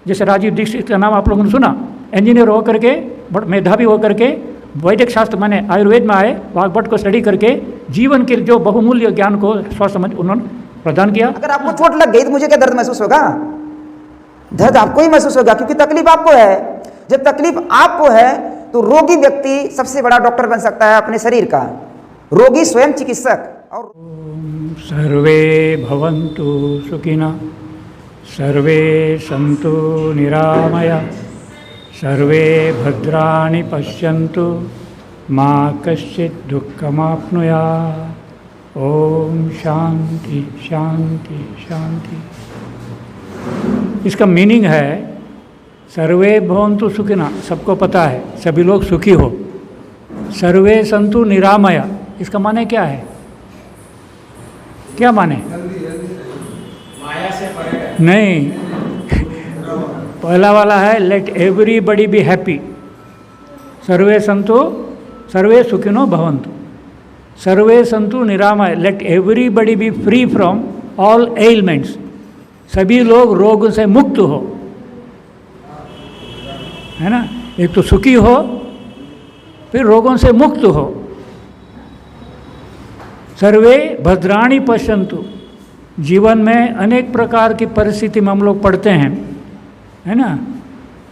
जैसे राजीव दीक्षित का नाम आप लोगों ने सुना, इंजीनियर होकर के, मेधावी होकर के वैदिक शास्त्र माने आयुर्वेद में आए, वाग्भट को स्टडी करके जीवन के जो बहुमूल्य ज्ञान को समझ उन्होंने प्रदान किया। अगर आपको चोट लग गई तो मुझे क्या दर्द महसूस होगा? दर्द आपको ही महसूस होगा, क्योंकि तकलीफ आपको है। जब तकलीफ आपको है तो रोगी व्यक्ति सबसे बड़ा डॉक्टर बन सकता है अपने शरीर का, रोगी स्वयं चिकित्सक। और सर्वे भवन्तु सुखिनः, सर्वे सन्तु निरामया, सर्वे भद्राणि पश्यन्तु, मा कश्चित् दुःखमाप्नुयात्। ओम शांति शांति शांति। इसका मीनिंग है सर्वे भवन्तु सुखिनः, सबको पता है सभी लोग सुखी हो। सर्वे सन्तु निरामया, इसका माने क्या है? क्या माने? माया से परे नहीं। पहला वाला है लेट एवरीबडी बी हैप्पी, सर्वे सन्तु, सर्वे सुखिनो भवन्तु। सर्वे सन्तु निरामय, let everybody be free from all elements, सभी लोग रोग से मुक्त हो, है ना। एक तो सुखी हो, फिर रोगों से मुक्त हो। सर्वे भद्राणि पश्यन्तु, जीवन में अनेक प्रकार की परिस्थिति में हम लोग पढ़ते हैं, है ना।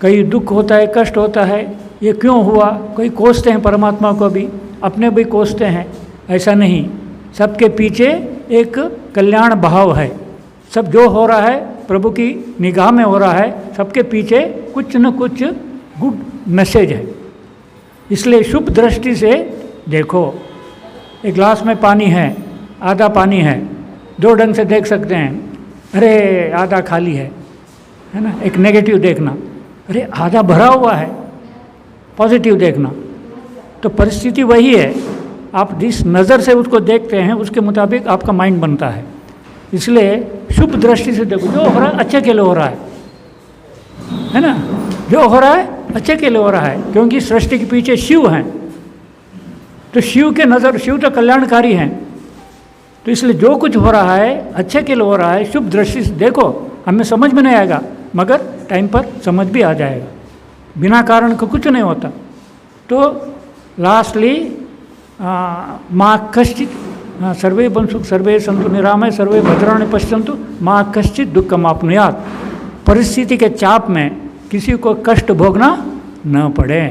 कई दुख होता है, कष्ट होता है, ये क्यों हुआ, कोई कोसते हैं परमात्मा को भी, अपने भी कोसते हैं। ऐसा नहीं, सबके पीछे एक कल्याण भाव है। सब जो हो रहा है प्रभु की निगाह में हो रहा है, सबके पीछे कुछ न कुछ गुड मैसेज है। इसलिए शुभ दृष्टि से देखो। एक ग्लास में पानी है, आधा पानी है, दो ढंग से देख सकते हैं। अरे आधा खाली है ना। एक नेगेटिव देखना, अरे आधा भरा हुआ है, पॉजिटिव देखना। तो परिस्थिति वही है, आप जिस नज़र से उसको देखते हैं उसके मुताबिक आपका माइंड बनता है। इसलिए शुभ दृष्टि से देखो, जो हो रहा है अच्छे के लिए हो रहा है ना। जो हो रहा है अच्छे के लिए हो रहा है, क्योंकि सृष्टि के पीछे शिव हैं। तो शिव के नज़र, शिव तो कल्याणकारी हैं। तो इसलिए जो कुछ हो रहा है अच्छे के लिए हो रहा है। शुभ दृष्टि से देखो, हमें समझ में नहीं आएगा मगर टाइम पर समझ भी आ जाएगा। बिना कारण का कुछ नहीं होता। तो लास्टली माँ कश्चित, सर्वे बंसुख सर्वे सन्तु निरामय, सर्वे भद्राणि पश्यन्तु, माँ कश्चित दुःखमाप्नुयात्। परिस्थिति के चाप में किसी को कष्ट भोगना न पड़े।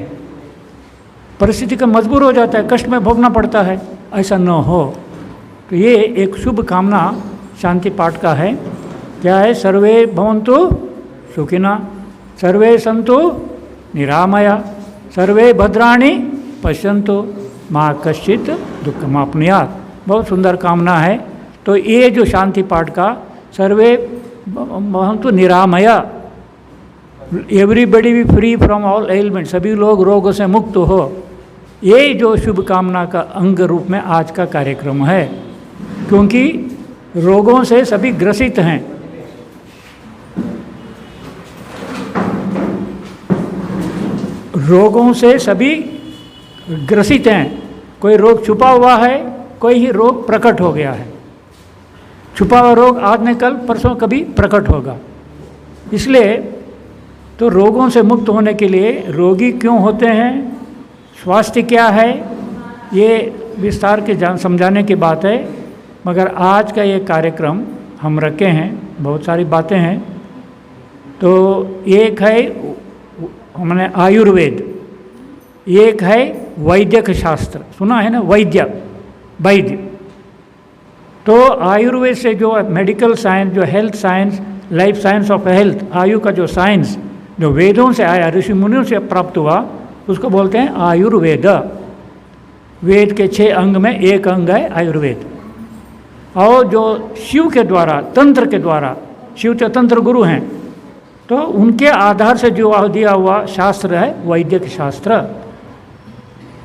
परिस्थिति का मजबूर हो जाता है, कष्ट में भोगना पड़ता है, ऐसा न हो। तो ये एक शुभ कामना शांति पाठ का है। क्या है? सर्वे भवन्तु सुखिनः, सर्वे सन्तु निरामया, सर्वे भद्राणि पश्यन्तु, मा कश्चित् दुःखमाप्नुयात्। बहुत सुंदर कामना है। तो ये जो शांति पाठ का सर्वे भवन्तु निरामया, everybody be free from all element, सभी लोग रोगों से मुक्त हो, ये जो शुभ कामना का अंग रूप में आज का कार्यक्रम है। क्योंकि रोगों से सभी ग्रसित हैं। रोगों से सभी ग्रसित हैं। कोई रोग छुपा हुआ है, कोई ही रोग प्रकट हो गया है। छुपा हुआ रोग आज न कल परसों कभी प्रकट होगा। इसलिए तो रोगों से मुक्त होने के लिए रोगी क्यों होते हैं, स्वास्थ्य क्या है, ये विस्तार के समझाने की बात है। मगर आज का ये कार्यक्रम हम रखे हैं, बहुत सारी बातें हैं। तो एक है हमने आयुर्वेद, एक है वैद्यक शास्त्र, सुना है ना, वैद्य। तो आयुर्वेद से जो मेडिकल साइंस, जो health science, life science of health, आयु का जो साइंस जो वेदों से आया, ऋषि मुनियों से प्राप्त हुआ, उसको बोलते हैं आयुर्वेद। वेद के 6 अंग में एक अंग है आयुर्वेद। और जो शिव के द्वारा, तंत्र के द्वारा, शिव के तंत्र गुरु हैं, तो उनके आधार से जो दिया हुआ शास्त्र है वैद्यक शास्त्र।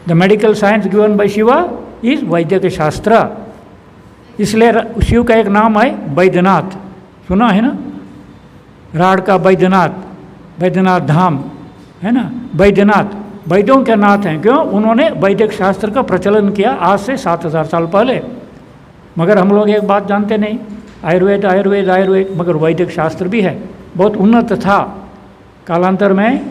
The medical science given by Shiva is वैद्यक शास्त्र। इसलिए शिव का एक नाम है वैद्यनाथ, सुना है ना, राड का वैद्यनाथ, वैद्यनाथ धाम है ना। वैद्यनाथ वैद्यों के नाथ हैं। क्यों? उन्होंने वैदिक शास्त्र का प्रचलन किया आज से 7000 साल पहले। मगर हम लोग एक बात जानते नहीं, आयुर्वेद आयुर्वेद आयुर्वेद, मगर वैदिक शास्त्र भी है, बहुत उन्नत था। कालांतर में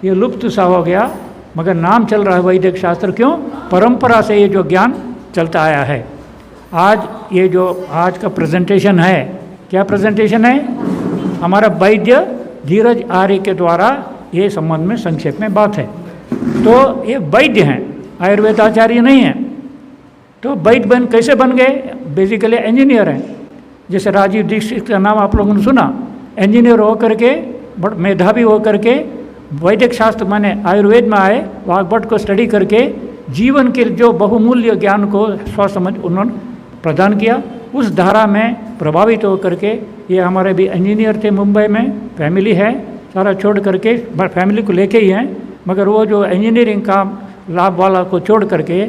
ये लुप्त सा हो गया, मगर नाम चल रहा है वैदिक शास्त्र। क्यों? परंपरा से ये जो ज्ञान चलता आया है। आज ये जो आज का प्रेजेंटेशन है, क्या प्रेजेंटेशन है? हमारा वैद्य धीरज आर्य के द्वारा ये संबंध में संक्षेप में बात है। तो ये वैद्य हैं, आयुर्वेद आचार्य नहीं हैं। तो वैद्य कैसे बन गए? बेसिकली इंजीनियर हैं। जैसे राजीव दीक्षित का नाम आप लोगों ने सुना, इंजीनियर होकर के, मेधावी होकर के वैदिक शास्त्र माने आयुर्वेद में आए, वाग्भट को स्टडी करके जीवन के जो बहुमूल्य ज्ञान को स्वसमझ उन्होंने प्रदान किया। उस धारा में प्रभावित होकर के ये हमारे भी इंजीनियर थे, मुंबई में फैमिली है, सारा छोड़ करके, फैमिली को लेके ही हैं, मगर वो जो इंजीनियरिंग का लाभ वाला को छोड़ करके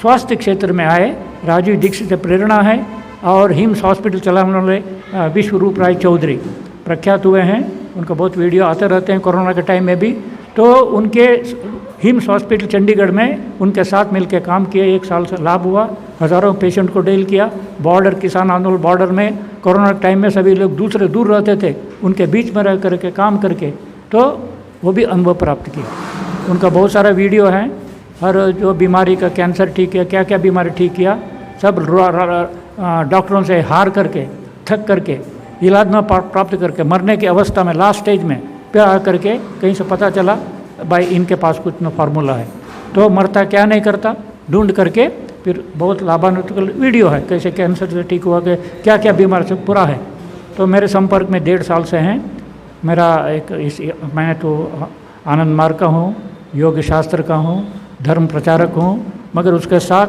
स्वास्थ्य क्षेत्र में आए। राजीव दीक्षित से प्रेरणा है और हिम्स हॉस्पिटल चलाने वाले विश्वरूप राय चौधरी प्रख्यात हुए हैं, उनका बहुत वीडियो आते रहते हैं कोरोना के टाइम में भी। तो उनके हिम्स हॉस्पिटल चंडीगढ़ में उनके साथ मिलकर काम किए, 1 साल से लाभ हुआ, हज़ारों पेशेंट को डील किया। बॉर्डर किसान आंदोलन बॉर्डर में कोरोना के टाइम में सभी लोग दूसरे दूर रहते थे, उनके बीच में रह करके काम करके तो वो भी अनुभव प्राप्त किया। उनका बहुत सारा वीडियो है, हर जो बीमारी का, कैंसर ठीक किया, क्या क्या बीमारी ठीक किया, सब डॉक्टरों से हार करके, थक करके, इलाज न प्राप्त करके, मरने की अवस्था में लास्ट स्टेज में पे आ करके कहीं से पता चला भाई इनके पास कुछ न फार्मूला है, तो मरता क्या नहीं करता, ढूंढ करके फिर बहुत लाभान्वित वीडियो है, कैसे कैंसर से ठीक हुआ, कि क्या क्या बीमारी से पूरा है। तो मेरे संपर्क में 1.5 साल से हैं। मेरा मैं तो आनंद मार्ग का हूँ, योग शास्त्र का हूँ, धर्म प्रचारक हूँ, मगर उसके साथ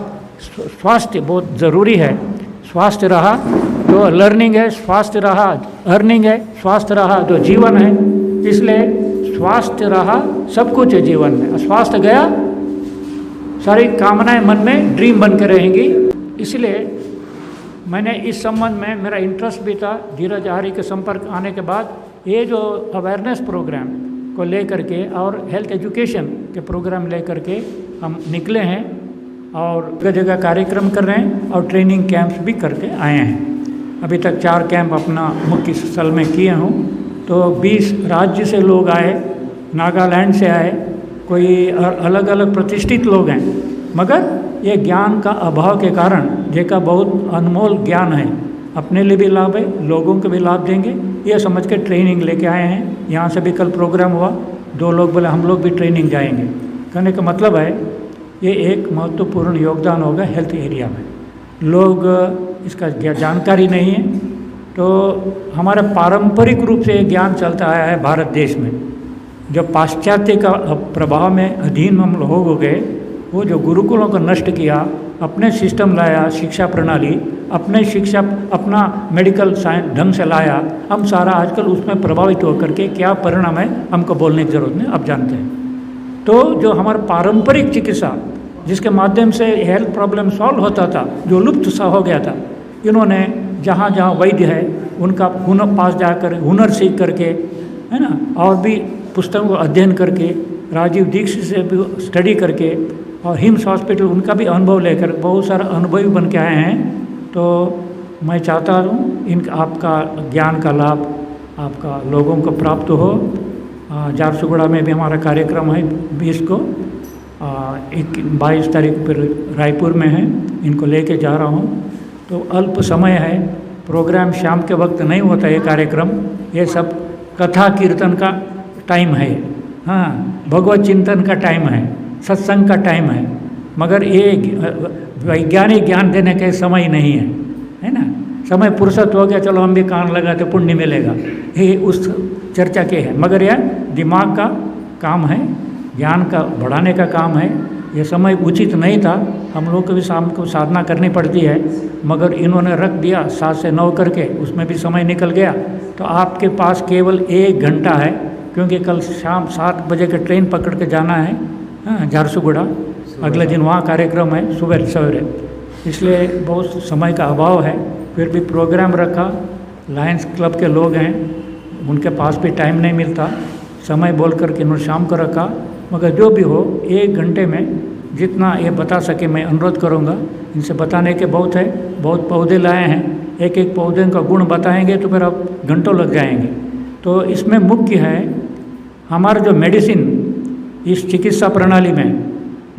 स्वास्थ्य बहुत ज़रूरी है। स्वास्थ्य रहा तो लर्निंग है, स्वास्थ्य रहा अर्निंग है, स्वास्थ्य रहा तो जीवन है। इसलिए स्वास्थ्य रहा सब कुछ है जीवन में, स्वास्थ्य गया सारी कामनाएं मन में ड्रीम बन के रहेंगी। इसलिए मैंने इस संबंध में मेरा इंटरेस्ट भी था। धीरज आर्य के संपर्क आने के बाद ये जो अवेयरनेस प्रोग्राम को लेकर के और हेल्थ एजुकेशन के प्रोग्राम लेकर के हम निकले हैं और जगह जगह कार्यक्रम कर रहे हैं और ट्रेनिंग कैंप्स भी करके आए हैं। अभी तक 4 कैंप अपना मुख्य स्थल में किए हूँ। तो 20 राज्य से लोग आए, नागालैंड से आए, कोई अलग अलग प्रतिष्ठित लोग हैं, मगर ये ज्ञान का अभाव के कारण, जेका बहुत अनमोल ज्ञान है, अपने लिए भी लाभ है, लोगों को भी लाभ देंगे, ये समझ के ट्रेनिंग लेके आए हैं। यहाँ से भी कल प्रोग्राम हुआ, 2 लोग बोले हम लोग भी ट्रेनिंग जाएंगे। कहने का मतलब है ये एक महत्वपूर्ण योगदान होगा हेल्थ एरिया में। लोग इसका जानकारी नहीं है, तो हमारा पारंपरिक रूप से ये ज्ञान चलता आया है भारत देश में। जब पाश्चात्य का प्रभाव में अधीन हम लोग हो गए, वो जो गुरुकुलों को नष्ट किया, अपने सिस्टम लाया, शिक्षा प्रणाली अपने शिक्षा, अपना मेडिकल साइंस ढंग से लाया, हम सारा आजकल उसमें प्रभावित होकर के क्या परिणाम है हमको बोलने की ज़रूरत नहीं, आप जानते हैं। तो जो हमारा पारंपरिक चिकित्सा जिसके माध्यम से हेल्थ प्रॉब्लम सॉल्व होता था, जो लुप्त सा हो गया था, इन्होंने जहाँ जहाँ वैद्य है उनका हुनर पास जाकर हुनर सीख करके, है ना, और भी पुस्तकों को अध्ययन करके, राजीव दीक्षित से भी स्टडी करके और हिम्स हॉस्पिटल उनका भी अनुभव लेकर बहुत सारा अनुभवी बन के आए हैं। तो मैं चाहता हूँ इन आपका ज्ञान का लाभ आपका लोगों को प्राप्त हो। झारसुगुड़ा में भी हमारा कार्यक्रम है 20 को, 22 तारीख पर रायपुर में है, इनको लेके जा रहा हूँ। तो अल्प समय है, प्रोग्राम शाम के वक्त नहीं होता ये कार्यक्रम, ये सब कथा कीर्तन का टाइम है, हाँ, भगवत चिंतन का टाइम है, सत्संग का टाइम है, मगर ये वैज्ञानिक ज्ञान देने का समय नहीं है ना। समय फुर्सत हो गया, चलो हम भी कान लगाते पुण्य मिलेगा, ये उस चर्चा के है, मगर यह दिमाग का काम है, ज्ञान का बढ़ाने का काम है। ये समय उचित नहीं था, हम लोग को भी शाम को साधना करनी पड़ती है, मगर इन्होंने रख दिया 7 से 9 करके, उसमें भी समय निकल गया। तो आपके पास केवल 1 घंटा है, क्योंकि कल शाम 7 बजे के ट्रेन पकड़ के जाना है, हाँ, झारसुगुड़ा, अगले दिन वहाँ कार्यक्रम है सुबह सवेरे, इसलिए बहुत समय का अभाव है। फिर भी प्रोग्राम रखा, लायंस क्लब के लोग हैं, उनके पास भी टाइम नहीं मिलता, समय बोल करके इन्होंने शाम को रखा, मगर जो भी हो 1 घंटे में जितना ये बता सके मैं अनुरोध करूँगा। इनसे बताने के बहुत है, बहुत पौधे लाए हैं, एक एक पौधे का गुण बताएंगे तो फिर अब घंटों लग जाएंगे। तो इसमें मुख्य है हमारा जो मेडिसिन इस चिकित्सा प्रणाली में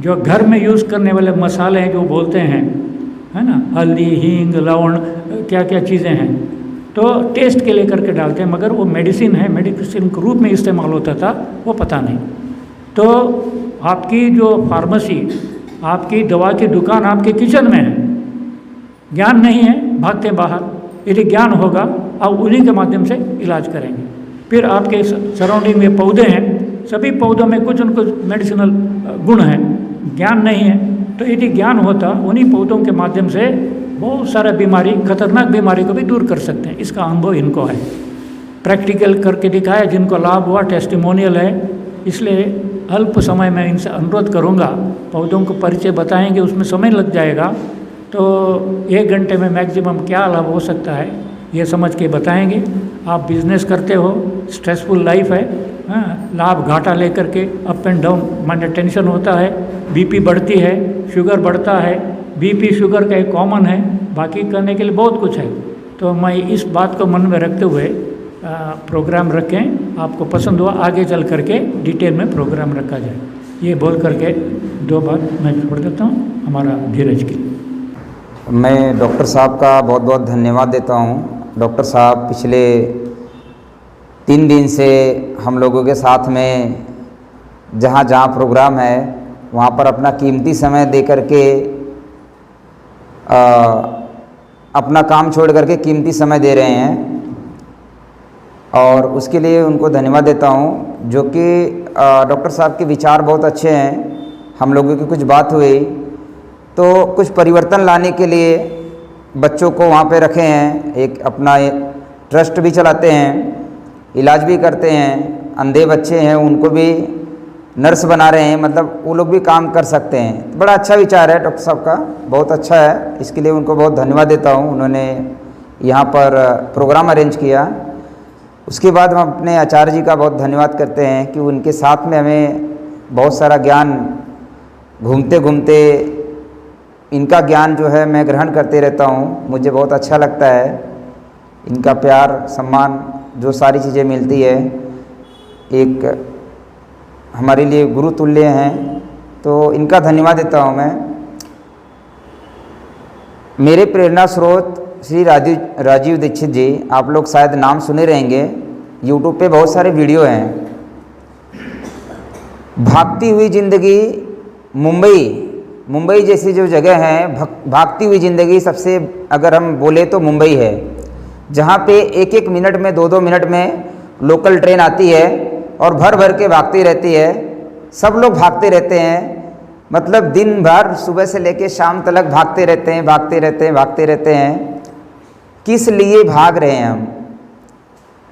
जो घर में यूज़ करने वाले मसाले हैं जो बोलते हैं, है ना, हल्दी, हींग, लवण, क्या क्या चीज़ें हैं, तो टेस्ट के लिए करके डालते हैं, मगर वो मेडिसिन है, मेडिसिन के रूप में इस्तेमाल होता था वो पता नहीं। तो आपकी जो फार्मेसी, आपकी दवा की दुकान आपके किचन में है, ज्ञान नहीं है, भागते बाहर। यदि ज्ञान होगा आप उन्हीं के माध्यम से इलाज करेंगे। फिर आपके सराउंडिंग में पौधे हैं, सभी पौधों में कुछ न कुछ मेडिसिनल गुण हैं, ज्ञान नहीं है, तो यदि ज्ञान होता उन्हीं पौधों के माध्यम से बहुत सारा बीमारी, खतरनाक बीमारी को भी दूर कर सकते हैं। इसका अनुभव इनको है, प्रैक्टिकल करके दिखाया, जिनको लाभ हुआ, टेस्टिमोनियल है। इसलिए अल्प समय में इनसे अनुरोध करूंगा, पौधों को परिचय बताएंगे, उसमें समय लग जाएगा, तो 1 घंटे में मैक्सिमम क्या लाभ हो सकता है ये समझ के बताएंगे। आप बिजनेस करते हो, स्ट्रेसफुल लाइफ है, हाँ, लाभ घाटा लेकर के अप एंड डाउन, माने टेंशन होता है, बीपी बढ़ती है, शुगर बढ़ता है, बीपी शुगर का एक कॉमन है, बाकी करने के लिए बहुत कुछ है। तो मैं इस बात को मन में रखते हुए प्रोग्राम रखें, आपको पसंद हुआ आगे चल करके डिटेल में प्रोग्राम रखा जाए। ये बोल करके 2 बात मैं छोड़ देता हूँ हमारा धीरज की। मैं डॉक्टर साहब का बहुत बहुत धन्यवाद देता हूँ। डॉक्टर साहब पिछले 3 दिन से हम लोगों के साथ में जहाँ जहाँ प्रोग्राम है वहाँ पर अपना कीमती समय दे करके अपना काम छोड़ करके कीमती समय दे रहे हैं, और उसके लिए उनको धन्यवाद देता हूँ। जो कि डॉक्टर साहब के विचार बहुत अच्छे हैं। हम लोगों की कुछ बात हुई तो कुछ परिवर्तन लाने के लिए बच्चों को वहाँ पे रखे हैं, एक अपना ट्रस्ट भी चलाते हैं, इलाज भी करते हैं, अंधे बच्चे हैं उनको भी नर्स बना रहे हैं, मतलब वो लोग भी काम कर सकते हैं। बड़ा अच्छा विचार है डॉक्टर साहब का, बहुत अच्छा है। इसके लिए उनको बहुत धन्यवाद देता हूँ, उन्होंने यहाँ पर प्रोग्राम अरेंज किया। उसके बाद हम अपने आचार्य जी का बहुत धन्यवाद करते हैं कि उनके साथ में हमें बहुत सारा ज्ञान, घूमते घूमते इनका ज्ञान जो है मैं ग्रहण करते रहता हूँ, मुझे बहुत अच्छा लगता है। इनका प्यार, सम्मान, जो सारी चीज़ें मिलती है, एक हमारे लिए गुरु तुल्य हैं, तो इनका धन्यवाद देता हूँ मैं। मेरे प्रेरणा स्रोत श्री राजीव दीक्षित जी, आप लोग शायद नाम सुने रहेंगे, यूट्यूब पे बहुत सारे वीडियो हैं। भागती हुई ज़िंदगी, मुंबई जैसी जो जगह है, भागती हुई ज़िंदगी सबसे अगर हम बोले तो मुंबई है, जहाँ पे 1-1 मिनट में, 2-2 मिनट में लोकल ट्रेन आती है और भर भर के भागती रहती है। सब लोग भागते रहते हैं, मतलब दिन भर सुबह से लेकर शाम तक भागते रहते हैं। किस लिए भाग रहे हैं हम,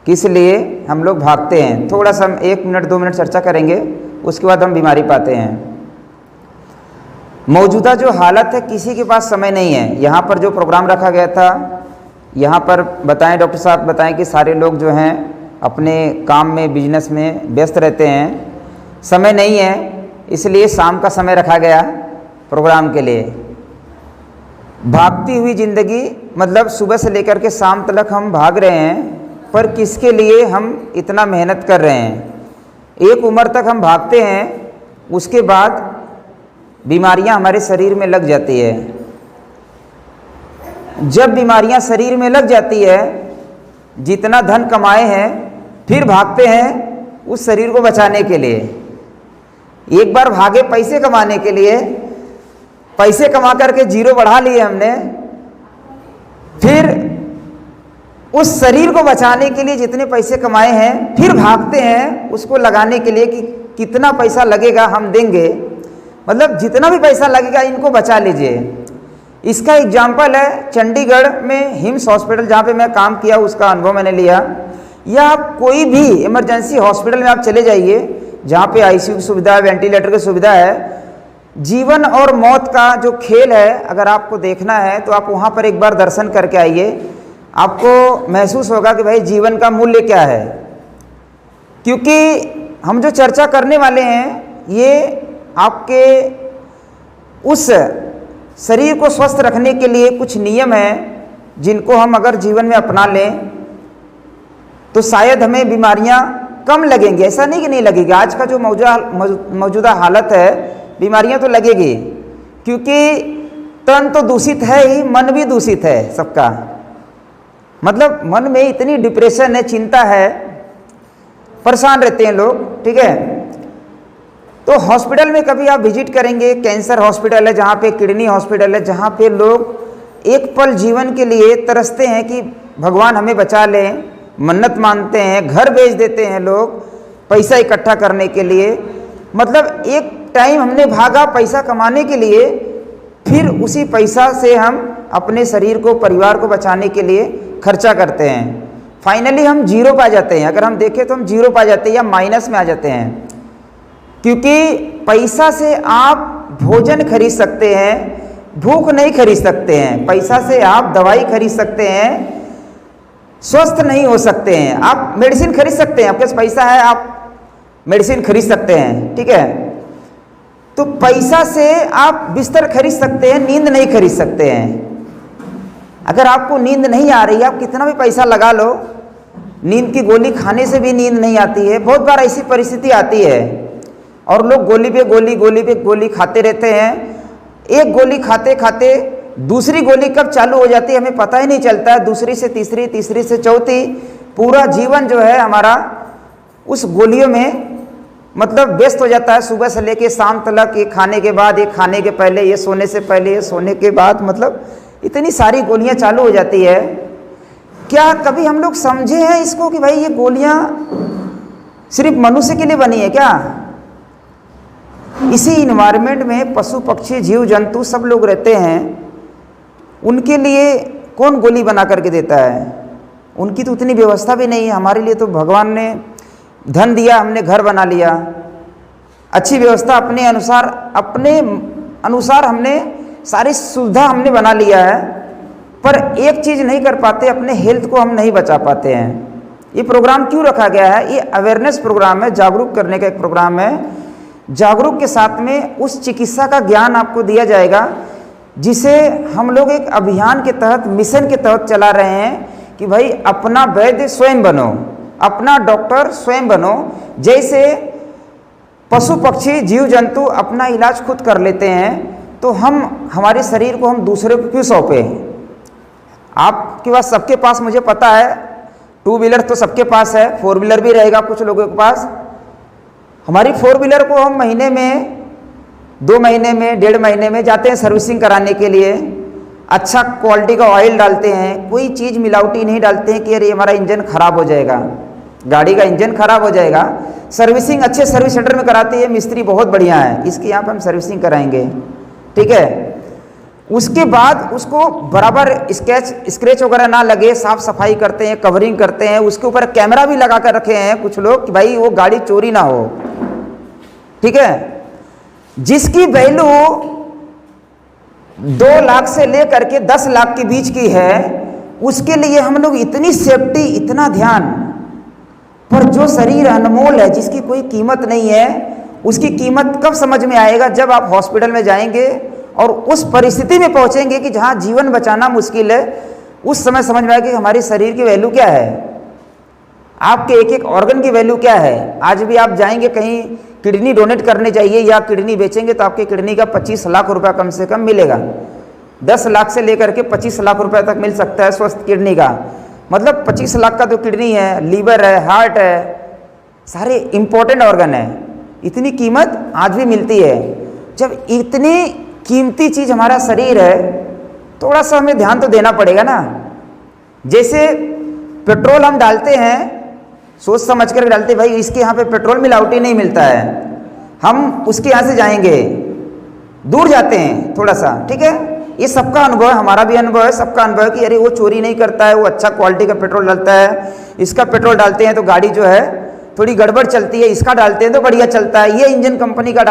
किस लिए हम लोग भागते हैं? थोड़ा सा हम 1 मिनट 2 मिनट चर्चा करेंगे, उसके बाद हम बीमारी पाते हैं। मौजूदा जो हालत है, किसी के पास समय नहीं है। यहाँ पर जो प्रोग्राम रखा गया था, यहाँ पर बताएं, डॉक्टर साहब बताएं कि सारे लोग जो हैं अपने काम में, बिजनेस में व्यस्त रहते हैं, समय नहीं है, इसलिए शाम का समय रखा गया प्रोग्राम के लिए। भागती हुई ज़िंदगी मतलब सुबह से लेकर के शाम तक हम भाग रहे हैं, पर किसके लिए हम इतना मेहनत कर रहे हैं? एक उम्र तक हम भागते हैं, उसके बाद बीमारियां हमारे शरीर में लग जाती है। जब बीमारियां शरीर में लग जाती है, जितना धन कमाए हैं फिर भागते हैं उस शरीर को बचाने के लिए। एक बार भागे पैसे कमाने के लिए, पैसे कमा करके जीरो बढ़ा लिए हमने, फिर उस शरीर को बचाने के लिए जितने पैसे कमाए हैं फिर भागते हैं उसको लगाने के लिए कि कितना पैसा लगेगा हम देंगे, मतलब जितना भी पैसा लगेगा इनको बचा लीजिए। इसका एग्जाम्पल है चंडीगढ़ में हिम्स हॉस्पिटल, जहाँ पे मैं काम किया, उसका अनुभव मैंने लिया। या आप कोई भी इमरजेंसी हॉस्पिटल में आप चले जाइए, जहाँ पे आईसीयू की सुविधा है, वेंटिलेटर की सुविधा है। जीवन और मौत का जो खेल है, अगर आपको देखना है तो आप वहाँ पर एक बार दर्शन करके आइए, आपको महसूस होगा कि भाई जीवन का मूल्य क्या है। क्योंकि हम जो चर्चा करने वाले हैं ये आपके उस शरीर को स्वस्थ रखने के लिए कुछ नियम हैं, जिनको हम अगर जीवन में अपना लें तो शायद हमें बीमारियां कम लगेंगे, ऐसा नहीं कि नहीं लगेगी। आज का जो मौजूदा हालत है, बीमारियां तो लगेगी, क्योंकि तन तो दूषित है ही, मन भी दूषित है सबका। मतलब मन में इतनी डिप्रेशन है, चिंता है, परेशान रहते हैं लोग, ठीक है। तो हॉस्पिटल में कभी आप विजिट करेंगे, कैंसर हॉस्पिटल है, जहाँ पे किडनी हॉस्पिटल है, जहाँ पे लोग एक पल जीवन के लिए तरसते हैं कि भगवान हमें बचा लें, मन्नत मानते हैं, घर बेच देते हैं लोग पैसा इकट्ठा करने के लिए। मतलब एक टाइम हमने भागा पैसा कमाने के लिए, फिर उसी पैसा से हम अपने शरीर को, परिवार को बचाने के लिए खर्चा करते हैं। फाइनली हम जीरो पा जाते हैं, अगर हम देखें तो हम जीरो पा जाते हैं या माइनस में आ जाते हैं, क्योंकि पैसा से आप भोजन खरीद सकते हैं, भूख नहीं खरीद सकते हैं। पैसा से आप दवाई खरीद सकते हैं, स्वस्थ नहीं हो सकते हैं। आप मेडिसिन खरीद सकते हैं, आपके पास पैसा है, आप मेडिसिन खरीद सकते हैं, ठीक है। तो पैसा से आप बिस्तर खरीद सकते हैं, नींद नहीं खरीद सकते हैं। अगर आपको नींद नहीं आ रही है, आप कितना भी पैसा लगा लो, नींद की गोली खाने से भी नींद नहीं आती है। बहुत बार ऐसी परिस्थिति आती है और लोग गोली पे गोली खाते रहते हैं। एक गोली खाते खाते दूसरी गोली कब चालू हो जाती है हमें पता ही नहीं चलता है। दूसरी से तीसरी, तीसरी से चौथी, पूरा जीवन जो है हमारा उस गोलियों में मतलब व्यस्त हो जाता है। सुबह से लेके शाम तक, ये खाने के बाद, ये खाने के पहले, ये सोने से पहले, ये सोने के बाद, मतलब इतनी सारी गोलियां चालू हो जाती है। क्या कभी हम लोग समझे हैं इसको कि भाई ये गोलियां सिर्फ मनुष्य के लिए बनी है क्या? इसी इन्वायरमेंट में पशु पक्षी जीव जंतु सब लोग रहते हैं, उनके लिए कौन गोली बना करके देता है? उनकी तो उतनी व्यवस्था भी नहीं है। हमारे लिए तो भगवान ने धन दिया, हमने घर बना लिया, अच्छी व्यवस्था अपने अनुसार हमने सारी सुविधा हमने बना लिया है, पर एक चीज़ नहीं कर पाते, अपने हेल्थ को हम नहीं बचा पाते हैं। ये प्रोग्राम क्यों रखा गया है? ये अवेयरनेस प्रोग्राम है, जागरूक करने का एक प्रोग्राम है। जागरूक के साथ में उस चिकित्सा का ज्ञान आपको दिया जाएगा, जिसे हम लोग एक अभियान के तहत, मिशन के तहत चला रहे हैं कि भाई अपना वैद्य स्वयं बनो, अपना डॉक्टर स्वयं बनो। जैसे पशु पक्षी जीव जंतु अपना इलाज खुद कर लेते हैं, तो हम हमारे शरीर को हम दूसरे को क्यों सौंपे? आपके पास, सबके पास मुझे पता है, 2 व्हीलर तो सबके पास है, 4 व्हीलर भी रहेगा कुछ लोगों के पास। हमारी 4 व्हीलर को हम महीने में, 2 महीने में, 1.5 महीने में जाते हैं सर्विसिंग कराने के लिए। अच्छा क्वालिटी का ऑयल डालते हैं, कोई चीज़ मिलावटी नहीं डालते हैं कि अरे हमारा इंजन खराब हो जाएगा, गाड़ी का इंजन खराब हो जाएगा। सर्विसिंग अच्छे सर्विस सेंटर में कराते हैं, मिस्त्री बहुत बढ़िया है, इसके यहाँ पर हम सर्विसिंग कराएंगे, ठीक है। उसके बाद उसको बराबर स्क्रैच वगैरह ना लगे, साफ सफाई करते हैं, कवरिंग करते हैं। उसके ऊपर कैमरा भी लगा कर रखे हैं कुछ लोग कि भाई वो गाड़ी चोरी ना हो, ठीक है। जिसकी वैल्यू 2 लाख से लेकर के 10 लाख के बीच की है, उसके लिए हम लोग इतनी सेफ्टी, इतना ध्यान। पर जो शरीर अनमोल है, जिसकी कोई कीमत नहीं है, उसकी कीमत कब समझ में आएगा? जब आप हॉस्पिटल में जाएंगे और उस परिस्थिति में पहुंचेंगे कि जहां जीवन बचाना मुश्किल है, उस समय समझ में आएगा कि हमारे शरीर की वैल्यू क्या है, आपके एक एक ऑर्गन की वैल्यू क्या है। आज भी आप जाएंगे कहीं किडनी डोनेट करने चाहिए या किडनी बेचेंगे तो आपके किडनी का 25 लाख रुपया कम से कम मिलेगा। 10 लाख से लेकर के 25 लाख रुपए तक मिल सकता है स्वस्थ किडनी का। मतलब 25 लाख का तो किडनी है, लीवर है, हार्ट है, सारे इंपॉर्टेंट ऑर्गन है। इतनी कीमत आज भी मिलती है। जब इतनी कीमती चीज़ हमारा शरीर है, थोड़ा सा हमें ध्यान तो देना पड़ेगा ना। जैसे पेट्रोल हम डालते हैं, सोच समझ कर डालते, भाई इसके यहाँ पे पेट्रोल मिलावटी नहीं मिलता है, हम उसके यहाँ से जाएंगे, दूर जाते हैं थोड़ा सा, ठीक है। ये सबका अनुभव है, हमारा भी अनुभव है, सबका अनुभव है कि अरे वो चोरी नहीं करता है, वो अच्छा क्वालिटी का पेट्रोल डालता है। इसका पेट्रोल डालते हैं तो गाड़ी जो है थोड़ी गड़बड़ चलती है, इसका डालते हैं तो बढ़िया चलता है। ये इंजन कंपनी का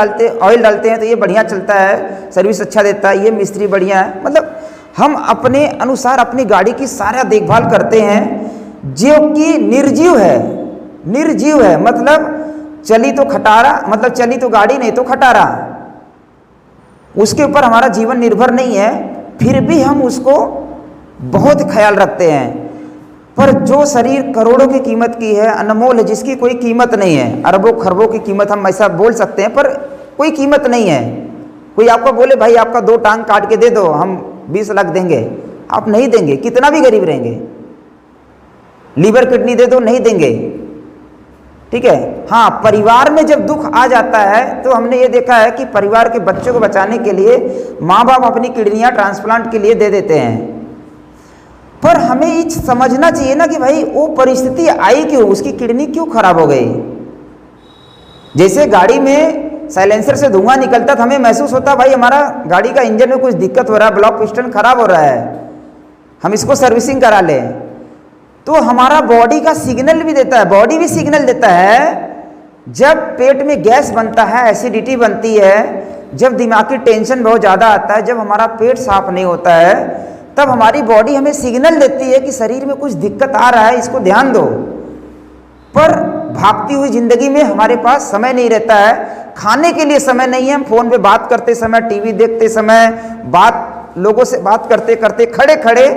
ऑयल डालते हैं तो ये बढ़िया चलता है, सर्विस अच्छा देता है, ये मिस्त्री बढ़िया है। मतलब हम अपने अनुसार अपनी गाड़ी की सारा देखभाल करते हैं, जो कि निर्जीव है। मतलब चली तो खटारा, मतलब चली तो गाड़ी, नहीं तो खटारा, उसके ऊपर हमारा जीवन निर्भर नहीं है, फिर भी हम उसको बहुत ख्याल रखते हैं। पर जो शरीर करोड़ों की कीमत की है, अनमोल है, जिसकी कोई कीमत नहीं है, अरबों खरबों की कीमत हम ऐसा बोल सकते हैं, पर कोई कीमत नहीं है। कोई आपको बोले भाई आपका 2 टांग काट के दे दो, हम 20 लाख देंगे, आप नहीं देंगे, कितना भी गरीब रहेंगे। लीवर किडनी दे दो, नहीं देंगे। ठीक है। हाँ, परिवार में जब दुख आ जाता है तो हमने ये देखा है कि परिवार के बच्चों को बचाने के लिए माँ बाप अपनी किडनियाँ ट्रांसप्लांट के लिए दे देते हैं। पर हमें ये समझना चाहिए ना कि भाई वो परिस्थिति आई क्यों, उसकी किडनी क्यों खराब हो गई। जैसे गाड़ी में साइलेंसर से धुआं निकलता था, हमें महसूस होता भाई हमारा गाड़ी का इंजन में कुछ दिक्कत हो रहा है, ब्लॉक पिस्टन खराब हो रहा है, हम इसको सर्विसिंग करा लें। तो हमारा बॉडी का सिग्नल भी देता है, बॉडी भी सिग्नल देता है। जब पेट में गैस बनता है, एसिडिटी बनती है, जब दिमागी टेंशन बहुत ज़्यादा आता है, जब हमारा पेट साफ नहीं होता है, तब हमारी बॉडी हमें सिग्नल देती है कि शरीर में कुछ दिक्कत आ रहा है, इसको ध्यान दो। पर भागती हुई जिंदगी में हमारे पास समय नहीं रहता है, खाने के लिए समय नहीं है। हम फोन पे बात करते समय, टीवी देखते समय, लोगों से बात करते करते, खड़े खड़े,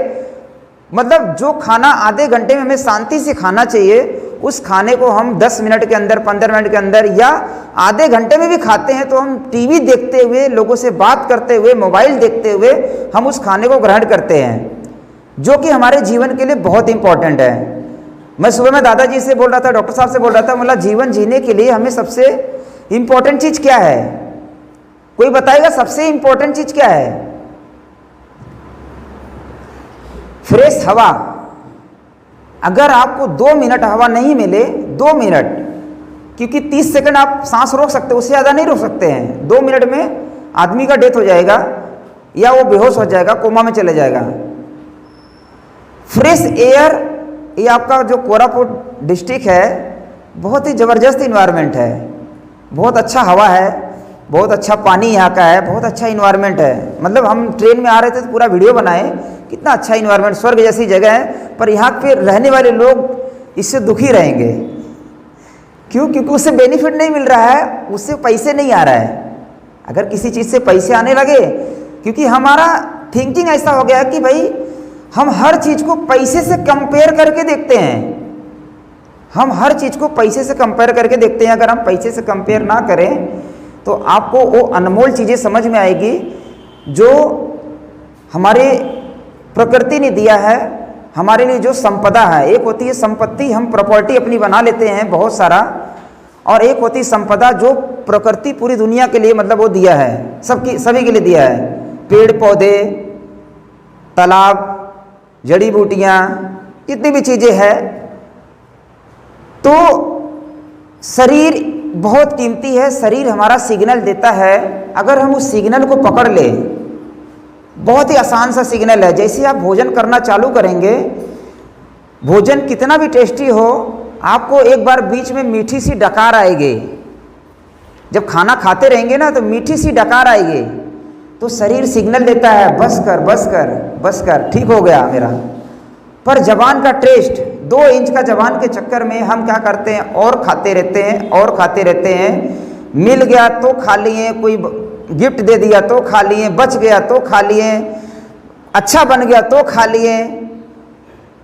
मतलब जो खाना आधे घंटे में हमें शांति से खाना चाहिए, उस खाने को हम 10 मिनट के अंदर, 15 मिनट के अंदर या आधे घंटे में भी खाते हैं। तो हम टीवी देखते हुए, लोगों से बात करते हुए, मोबाइल देखते हुए हम उस खाने को ग्रहण करते हैं, जो कि हमारे जीवन के लिए बहुत इंपॉर्टेंट है। मैं सुबह में दादाजी से बोल रहा था, डॉक्टर साहब से बोल रहा था, मतलब जीवन जीने के लिए हमें सबसे इंपॉर्टेंट चीज़ क्या है? कोई बताएगा सबसे इंपॉर्टेंट चीज़ क्या है? फ्रेश हवा। अगर आपको 2 मिनट हवा नहीं मिले, 2 मिनट, क्योंकि 30 सेकंड आप सांस रोक सकते हो, उससे ज़्यादा नहीं रोक सकते हैं। 2 मिनट में आदमी का डेथ हो जाएगा या वो बेहोश हो जाएगा, कोमा में चले जाएगा। फ्रेश एयर, ये आपका जो कोरापुट डिस्ट्रिक्ट है, बहुत ही ज़बरदस्त इन्वायरमेंट है, बहुत अच्छा हवा है, बहुत अच्छा पानी यहाँ का है, बहुत अच्छा इन्वायरमेंट है। मतलब हम ट्रेन में आ रहे थे तो पूरा वीडियो बनाए, कितना अच्छा इन्वायरमेंट, स्वर्ग जैसी जगह है। पर यहाँ पे रहने वाले लोग इससे दुखी रहेंगे। क्यों? क्योंकि उससे बेनिफिट नहीं मिल रहा है, उससे पैसे नहीं आ रहा है। अगर किसी चीज़ से पैसे आने लगे, क्योंकि हमारा थिंकिंग ऐसा हो गया कि भाई हम हर चीज़ को पैसे से कंपेयर करके देखते हैं। हम हर चीज़ को पैसे से कंपेयर करके देखते हैं। अगर हम पैसे से कंपेयर ना करें तो आपको वो अनमोल चीज़ें समझ में आएगी जो हमारे प्रकृति ने दिया है, हमारे लिए जो संपदा है। एक होती है संपत्ति, हम प्रॉपर्टी अपनी बना लेते हैं बहुत सारा, और एक होती है संपदा जो प्रकृति पूरी दुनिया के लिए, मतलब वो दिया है, सभी के लिए दिया है। पेड़ पौधे, तालाब, जड़ी बूटियाँ, कितनी भी चीज़ें हैं। तो शरीर बहुत कीमती है, शरीर हमारा सिग्नल देता है। अगर हम उस सिग्नल को पकड़ ले, बहुत ही आसान सा सिग्नल है। जैसे आप भोजन करना चालू करेंगे, भोजन कितना भी टेस्टी हो, आपको एक बार बीच में मीठी सी डकार आएगी। जब खाना खाते रहेंगे ना तो मीठी सी डकार आएगी, तो शरीर सिग्नल देता है बस कर बस कर बस कर, ठीक हो गया मेरा। पर जबान का टेस्ट, 2 इंच का जबान के चक्कर में हम क्या करते हैं, और खाते रहते हैं और खाते रहते हैं। मिल गया तो खा लिए, कोई गिफ्ट दे दिया तो खा लिए, बच गया तो खा लिए, अच्छा बन गया तो खा लिए,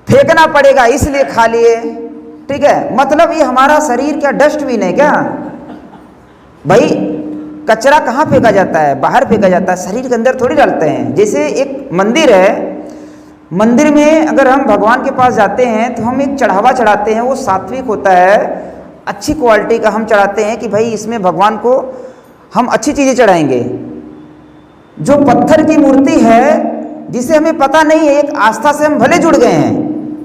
फेंकना पड़ेगा इसलिए खा लिए। ठीक है, मतलब ये हमारा शरीर क्या डस्टबिन है क्या? भाई कचरा कहाँ फेंका जाता है? बाहर फेंका जाता है, शरीर के अंदर थोड़ी डालते हैं। जैसे एक मंदिर है, मंदिर में अगर हम भगवान के पास जाते हैं तो हम एक चढ़ावा चढ़ाते हैं, वो सात्विक होता है, अच्छी क्वालिटी का हम चढ़ाते हैं कि भाई इसमें भगवान को हम अच्छी चीज़ें चढ़ाएंगे। जो पत्थर की मूर्ति है, जिसे हमें पता नहीं है, एक आस्था से हम भले जुड़ गए हैं,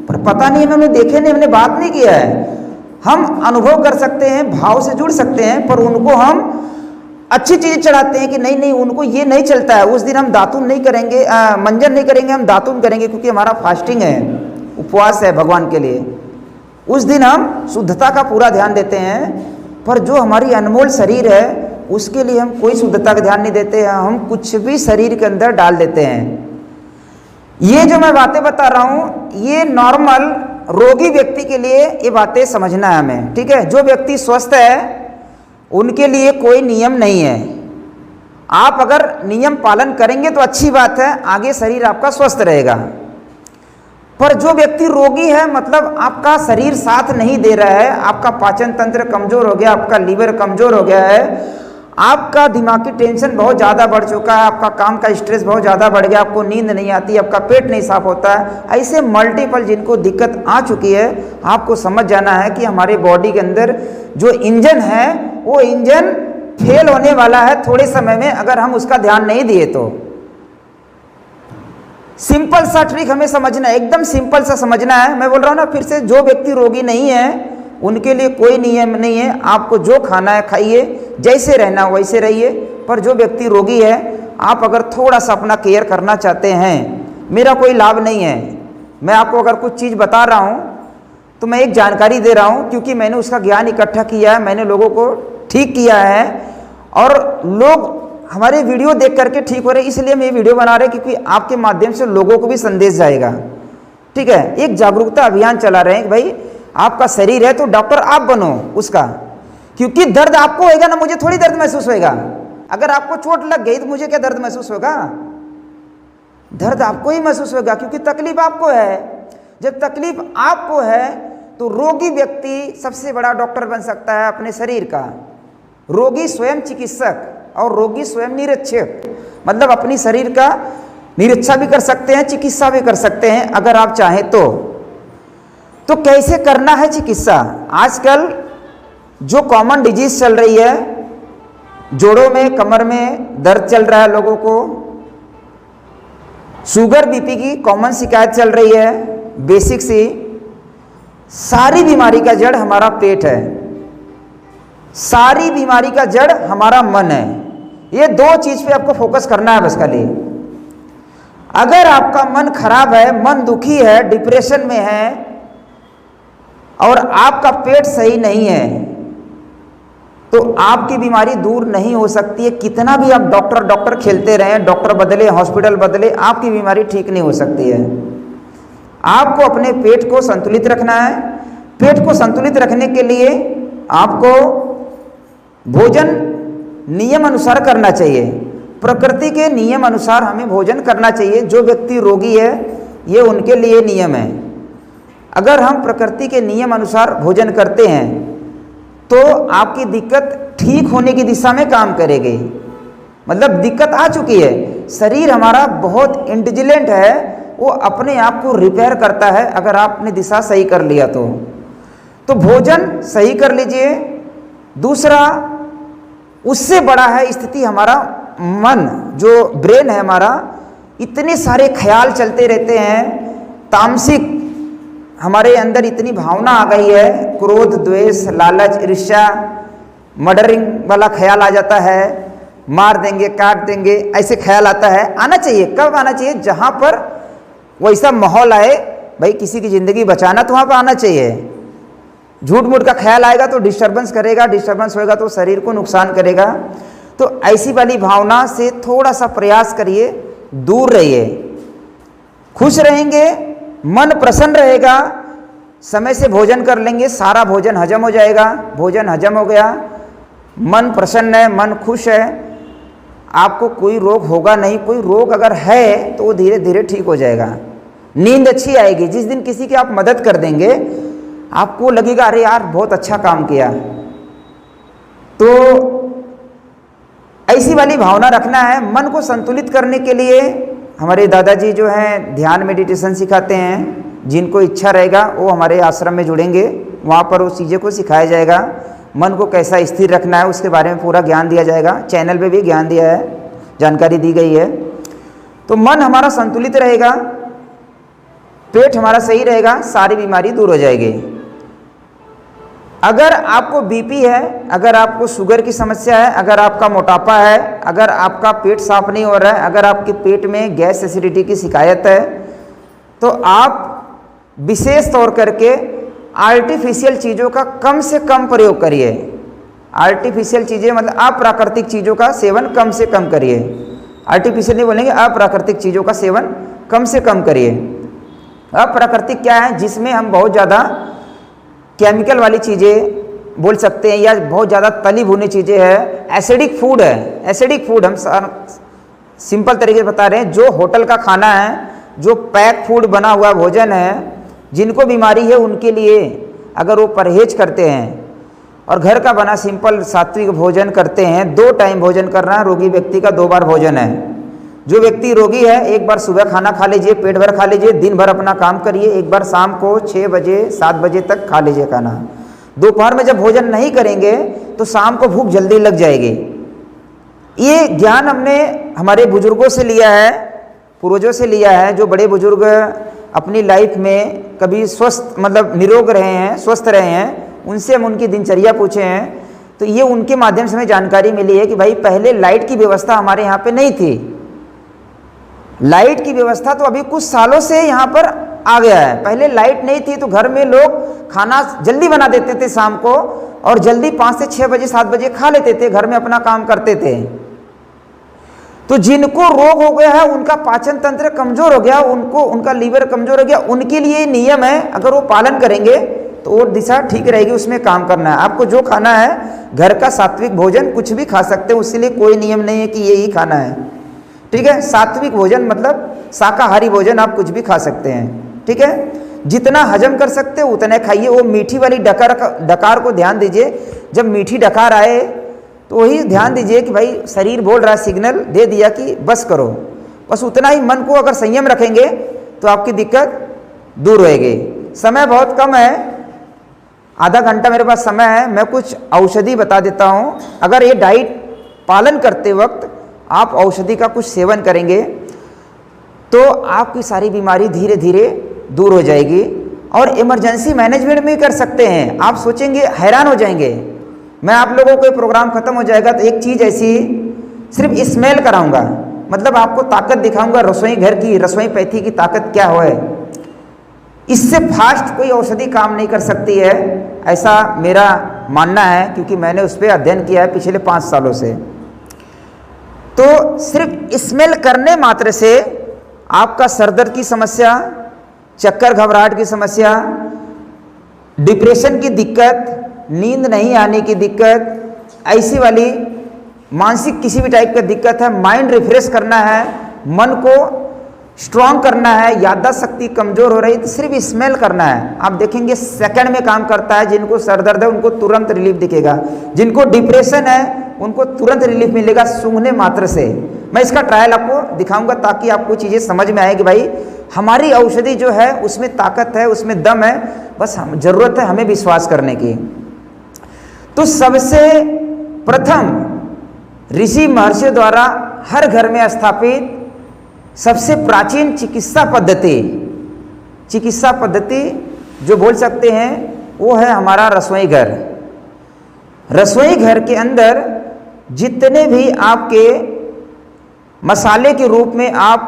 पर पता नहीं, हमने देखे नहीं, हमने बात नहीं किया है। हम अनुभव कर सकते हैं, भाव से जुड़ सकते हैं, पर उनको हम अच्छी चीज़ें चढ़ाते हैं कि नहीं नहीं, उनको ये नहीं चलता है। उस दिन हम दातुन नहीं करेंगे, मंजन नहीं करेंगे, हम दातुन करेंगे, क्योंकि हमारा फास्टिंग है, उपवास है भगवान के लिए। उस दिन हम शुद्धता का पूरा ध्यान देते हैं। पर जो हमारी अनमोल शरीर है, उसके लिए हम कोई शुद्धता का ध्यान नहीं देते हैं, हम कुछ भी शरीर के अंदर डाल देते हैं। ये जो मैं बातें बता रहा हूँ, ये नॉर्मल रोगी व्यक्ति के लिए ये बातें समझना है हमें। ठीक है, जो व्यक्ति स्वस्थ है उनके लिए कोई नियम नहीं है। आप अगर नियम पालन करेंगे तो अच्छी बात है, आगे शरीर आपका स्वस्थ रहेगा। पर जो व्यक्ति रोगी है, मतलब आपका शरीर साथ नहीं दे रहा है, आपका पाचन तंत्र कमजोर हो गया, आपका लीवर कमजोर हो गया है, आपका दिमागी टेंशन बहुत ज़्यादा बढ़ चुका है, आपका काम का स्ट्रेस बहुत ज़्यादा बढ़ गया, आपको नींद नहीं आती, आपका पेट नहीं साफ होता है, ऐसे मल्टीपल जिनको दिक्कत आ चुकी है, आपको समझ जाना है कि हमारे बॉडी के अंदर जो इंजन है वो इंजन फेल होने वाला है थोड़े समय में, अगर हम उसका ध्यान नहीं दिए तो। सिंपल सा ट्रिक हमें समझना है, एकदम सिंपल सा समझना है। मैं बोल रहा हूँ ना फिर से, जो व्यक्ति रोगी नहीं है उनके लिए कोई नियम नहीं है, आपको जो खाना है खाइए, जैसे रहना हो वैसे रहिए। पर जो व्यक्ति रोगी है, आप अगर थोड़ा सा अपना केयर करना चाहते हैं, मेरा कोई लाभ नहीं है, मैं आपको अगर कुछ चीज़ बता रहा हूँ तो मैं एक जानकारी दे रहा हूँ, क्योंकि मैंने उसका ज्ञान इकट्ठा किया है, मैंने लोगों को ठीक किया है और लोग हमारे वीडियो देख करके ठीक हो रहे, इसलिए मैं ये वीडियो बना रहे क्योंकि आपके माध्यम से लोगों को भी संदेश जाएगा। ठीक है, एक जागरूकता अभियान चला रहे हैं कि भाई आपका शरीर है तो डॉक्टर आप बनो उसका, क्योंकि दर्द आपको होएगा ना, मुझे थोड़ी दर्द महसूस होएगा। अगर आपको चोट लग गई तो मुझे क्या दर्द महसूस होगा? दर्द आपको ही महसूस होगा, क्योंकि तकलीफ आपको है। जब तकलीफ आपको है तो रोगी व्यक्ति सबसे बड़ा डॉक्टर बन सकता है अपने शरीर का। रोगी स्वयं चिकित्सक और रोगी स्वयं निरीक्षक, मतलब अपनी शरीर का निरीक्षा भी कर सकते हैं, चिकित्सा भी कर सकते हैं अगर आप चाहें तो कैसे करना है चिकित्सा? आजकल जो कॉमन डिजीज चल रही है, जोड़ों में कमर में दर्द चल रहा है, लोगों को शुगर बीपी की कॉमन शिकायत चल रही है, बेसिक सी सारी बीमारी का जड़ हमारा पेट है, सारी बीमारी का जड़ हमारा मन है। ये दो चीज पे आपको फोकस करना है बस खाली। अगर आपका मन खराब है, मन दुखी है, डिप्रेशन में है और आपका पेट सही नहीं है तो आपकी बीमारी दूर नहीं हो सकती है। कितना भी आप डॉक्टर खेलते रहें, डॉक्टर बदले, हॉस्पिटल बदले, आपकी बीमारी ठीक नहीं हो सकती है। आपको अपने पेट को संतुलित रखना है। पेट को संतुलित रखने के लिए आपको भोजन नियम अनुसार करना चाहिए, प्रकृति के नियम अनुसार हमें भोजन करना चाहिए। जो व्यक्ति रोगी है ये उनके लिए नियम है। अगर हम प्रकृति के नियम अनुसार भोजन करते हैं तो आपकी दिक्कत ठीक होने की दिशा में काम करेगी। मतलब दिक्कत आ चुकी है, शरीर हमारा बहुत इंटेलिजेंट है, वो अपने आप को रिपेयर करता है अगर आपने दिशा सही कर लिया तो भोजन सही कर लीजिए। दूसरा, उससे बड़ा है स्थिति हमारा मन, जो ब्रेन है हमारा, इतने सारे ख्याल चलते रहते हैं, तामसिक हमारे अंदर इतनी भावना आ गई है, क्रोध, द्वेष, लालच, ईर्ष्या, मर्डरिंग वाला ख्याल आ जाता है, मार देंगे, काट देंगे, ऐसे ख्याल आता है। आना चाहिए, कब आना चाहिए? जहाँ पर वैसा माहौल आए, भाई किसी की ज़िंदगी बचाना तो वहाँ पर आना चाहिए। झूठ मूठ का ख्याल आएगा तो डिस्टर्बेंस करेगा, डिस्टर्बेंस होएगा तो शरीर को नुकसान करेगा। तो ऐसी वाली भावना से थोड़ा सा प्रयास करिए, दूर रहिए। खुश रहेंगे, मन प्रसन्न रहेगा, समय से भोजन कर लेंगे, सारा भोजन हजम हो जाएगा। भोजन हजम हो गया, मन प्रसन्न है, मन खुश है, आपको कोई रोग होगा नहीं। कोई रोग अगर है तो वो धीरे धीरे ठीक हो जाएगा। नींद अच्छी आएगी। जिस दिन किसी की आप मदद कर देंगे, आपको लगेगा अरे यार बहुत अच्छा काम किया। तो ऐसी वाली भावना रखना है। मन को संतुलित करने के लिए हमारे दादाजी जो हैं ध्यान मेडिटेशन सिखाते हैं। जिनको इच्छा रहेगा वो हमारे आश्रम में जुड़ेंगे, वहाँ पर उस चीज़ों को सिखाया जाएगा। मन को कैसा स्थिर रखना है उसके बारे में पूरा ज्ञान दिया जाएगा। चैनल पे भी ज्ञान दिया है, जानकारी दी गई है। तो मन हमारा संतुलित रहेगा, पेट हमारा सही रहेगा, सारी बीमारी दूर हो जाएगी। अगर आपको बीपी है, अगर आपको शुगर की समस्या है, अगर आपका मोटापा है, अगर आपका पेट साफ नहीं हो रहा है, अगर आपके पेट में गैस एसिडिटी की शिकायत है, तो आप विशेष तौर करके आर्टिफिशियल चीज़ों का कम से कम प्रयोग करिए। आर्टिफिशियल चीज़ें मतलब अप्राकृतिक चीज़ों का सेवन कम से कम करिए। आर्टिफिशियल नहीं बोलेंगे, अप्राकृतिक चीज़ों का सेवन कम से कम करिए। अप्राकृतिक क्या है? जिसमें हम बहुत ज़्यादा केमिकल वाली चीज़ें बोल सकते हैं, या बहुत ज़्यादा तली भुनी चीज़ें हैं। एसिडिक फूड है। एसिडिक फूड हम सिंपल तरीके से बता रहे हैं। जो होटल का खाना है जो पैक फूड बना हुआ भोजन है, जिनको बीमारी है उनके लिए अगर वो परहेज करते हैं और घर का बना सिंपल सात्विक भोजन करते हैं, 2 टाइम भोजन करना है, रोगी व्यक्ति का 2 बार भोजन है। जो व्यक्ति रोगी है, एक बार सुबह खाना खा लीजिए, पेट भर खा लीजिए, दिन भर अपना काम करिए, एक बार शाम को 6 बजे 7 बजे तक खा लीजिए खाना। दोपहर में जब भोजन नहीं करेंगे तो शाम को भूख जल्दी लग जाएगी। ये ज्ञान हमने हमारे बुजुर्गों से लिया है, पूर्वजों से लिया है। जो बड़े बुजुर्ग अपनी लाइफ में कभी स्वस्थ मतलब निरोग रहे हैं, स्वस्थ रहे हैं, उनसे हम उनकी दिनचर्या पूछे हैं, तो ये उनके माध्यम से हमें जानकारी मिली है कि भाई पहले लाइट की व्यवस्था हमारे यहाँ पे नहीं थी। लाइट की व्यवस्था तो अभी कुछ सालों से यहाँ पर आ गया है। पहले लाइट नहीं थी तो घर में लोग खाना जल्दी बना देते थे शाम को, और जल्दी 5 से 6 बजे 7 बजे खा लेते थे, घर में अपना काम करते थे। तो जिनको रोग हो गया है, उनका पाचन तंत्र कमजोर हो गया, उनका लीवर कमजोर हो गया, उनके लिए नियम है, अगर वो पालन करेंगे तो वो दिशा ठीक रहेगी, उसमें काम करना है। आपको जो खाना है, घर का सात्विक भोजन कुछ भी खा सकते हैं, उसके लिए कोई नियम नहीं है कि यही खाना है, ठीक है। सात्विक भोजन मतलब शाकाहारी भोजन आप कुछ भी खा सकते हैं, ठीक है। जितना हजम कर सकते हो उतने खाइए। वो मीठी वाली डकार को ध्यान दीजिए, जब मीठी डकार आए तो वही ध्यान दीजिए कि भाई शरीर बोल रहा है, सिग्नल दे दिया कि बस करो, बस उतना ही। मन को अगर संयम रखेंगे तो आपकी दिक्कत दूर होएगी। समय बहुत कम है, आधा घंटा मेरे पास समय है, मैं कुछ औषधि बता देता हूँ। अगर ये डाइट पालन करते वक्त आप औषधि का कुछ सेवन करेंगे तो आपकी सारी बीमारी धीरे धीरे दूर हो जाएगी। और इमरजेंसी मैनेजमेंट में कर सकते हैं। आप सोचेंगे, हैरान हो जाएंगे। मैं आप लोगों को प्रोग्राम खत्म हो जाएगा तो एक चीज़ ऐसी सिर्फ स्मेल कराऊंगा, मतलब आपको ताकत दिखाऊंगा रसोई घर की, रसोई पैथी की ताकत क्या हो है। इससे फास्ट कोई औषधि काम नहीं कर सकती है, ऐसा मेरा मानना है, क्योंकि मैंने उस पर अध्ययन किया है पिछले 5 सालों से। तो सिर्फ स्मेल करने मात्र से आपका सरदर्द की समस्या, चक्कर घबराहट की समस्या, डिप्रेशन की दिक्कत, नींद नहीं आने की दिक्कत, ऐसी वाली मानसिक किसी भी टाइप का दिक्कत है, माइंड रिफ्रेश करना है, मन को स्ट्रांग करना है, याददाश्त शक्ति कमजोर हो रही है, तो सिर्फ स्मेल करना है। आप देखेंगे सेकंड में काम करता है। जिनको सर दर्द है उनको तुरंत रिलीफ दिखेगा, जिनको डिप्रेशन है उनको तुरंत रिलीफ मिलेगा सूंघने मात्र से। मैं इसका ट्रायल आपको दिखाऊंगा ताकि आपको चीज़ें समझ में आए कि भाई हमारी औषधि जो है उसमें ताकत है, उसमें दम है, बस जरूरत है हमें विश्वास करने की। तो सबसे प्रथम ऋषि महर्षि द्वारा हर घर में स्थापित सबसे प्राचीन चिकित्सा पद्धति जो बोल सकते हैं वो है हमारा रसोई घर। रसोई घर के अंदर जितने भी आपके मसाले के रूप में आप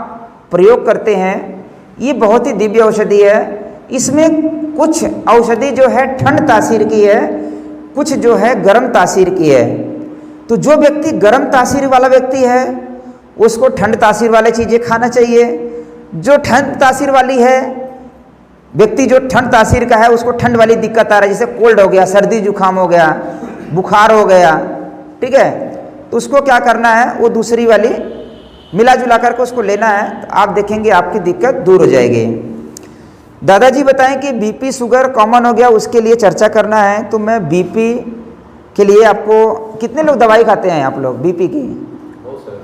प्रयोग करते हैं, ये बहुत ही दिव्य औषधि है। इसमें कुछ औषधि जो है ठंड तासीर की है, कुछ जो है गर्म तासीर की है। तो जो व्यक्ति गर्म तासीर वाला व्यक्ति है उसको ठंड तासीर वाली चीज़ें खाना चाहिए। जो ठंड तासीर वाली है व्यक्ति, जो ठंड तासीर का है, उसको ठंड वाली दिक्कत आ रहा है, जैसे कोल्ड हो गया, सर्दी जुकाम हो गया, बुखार हो गया, ठीक है, तो उसको क्या करना है, वो दूसरी वाली मिला जुला करके उसको लेना है, तो आप देखेंगे आपकी दिक्कत दूर हो जाएगी। दादाजी बताएं कि बीपी शुगर कॉमन हो गया, उसके लिए चर्चा करना है। तो मैं बीपी के लिए आपको, कितने लोग दवाई खाते हैं आप लोग बीपी की?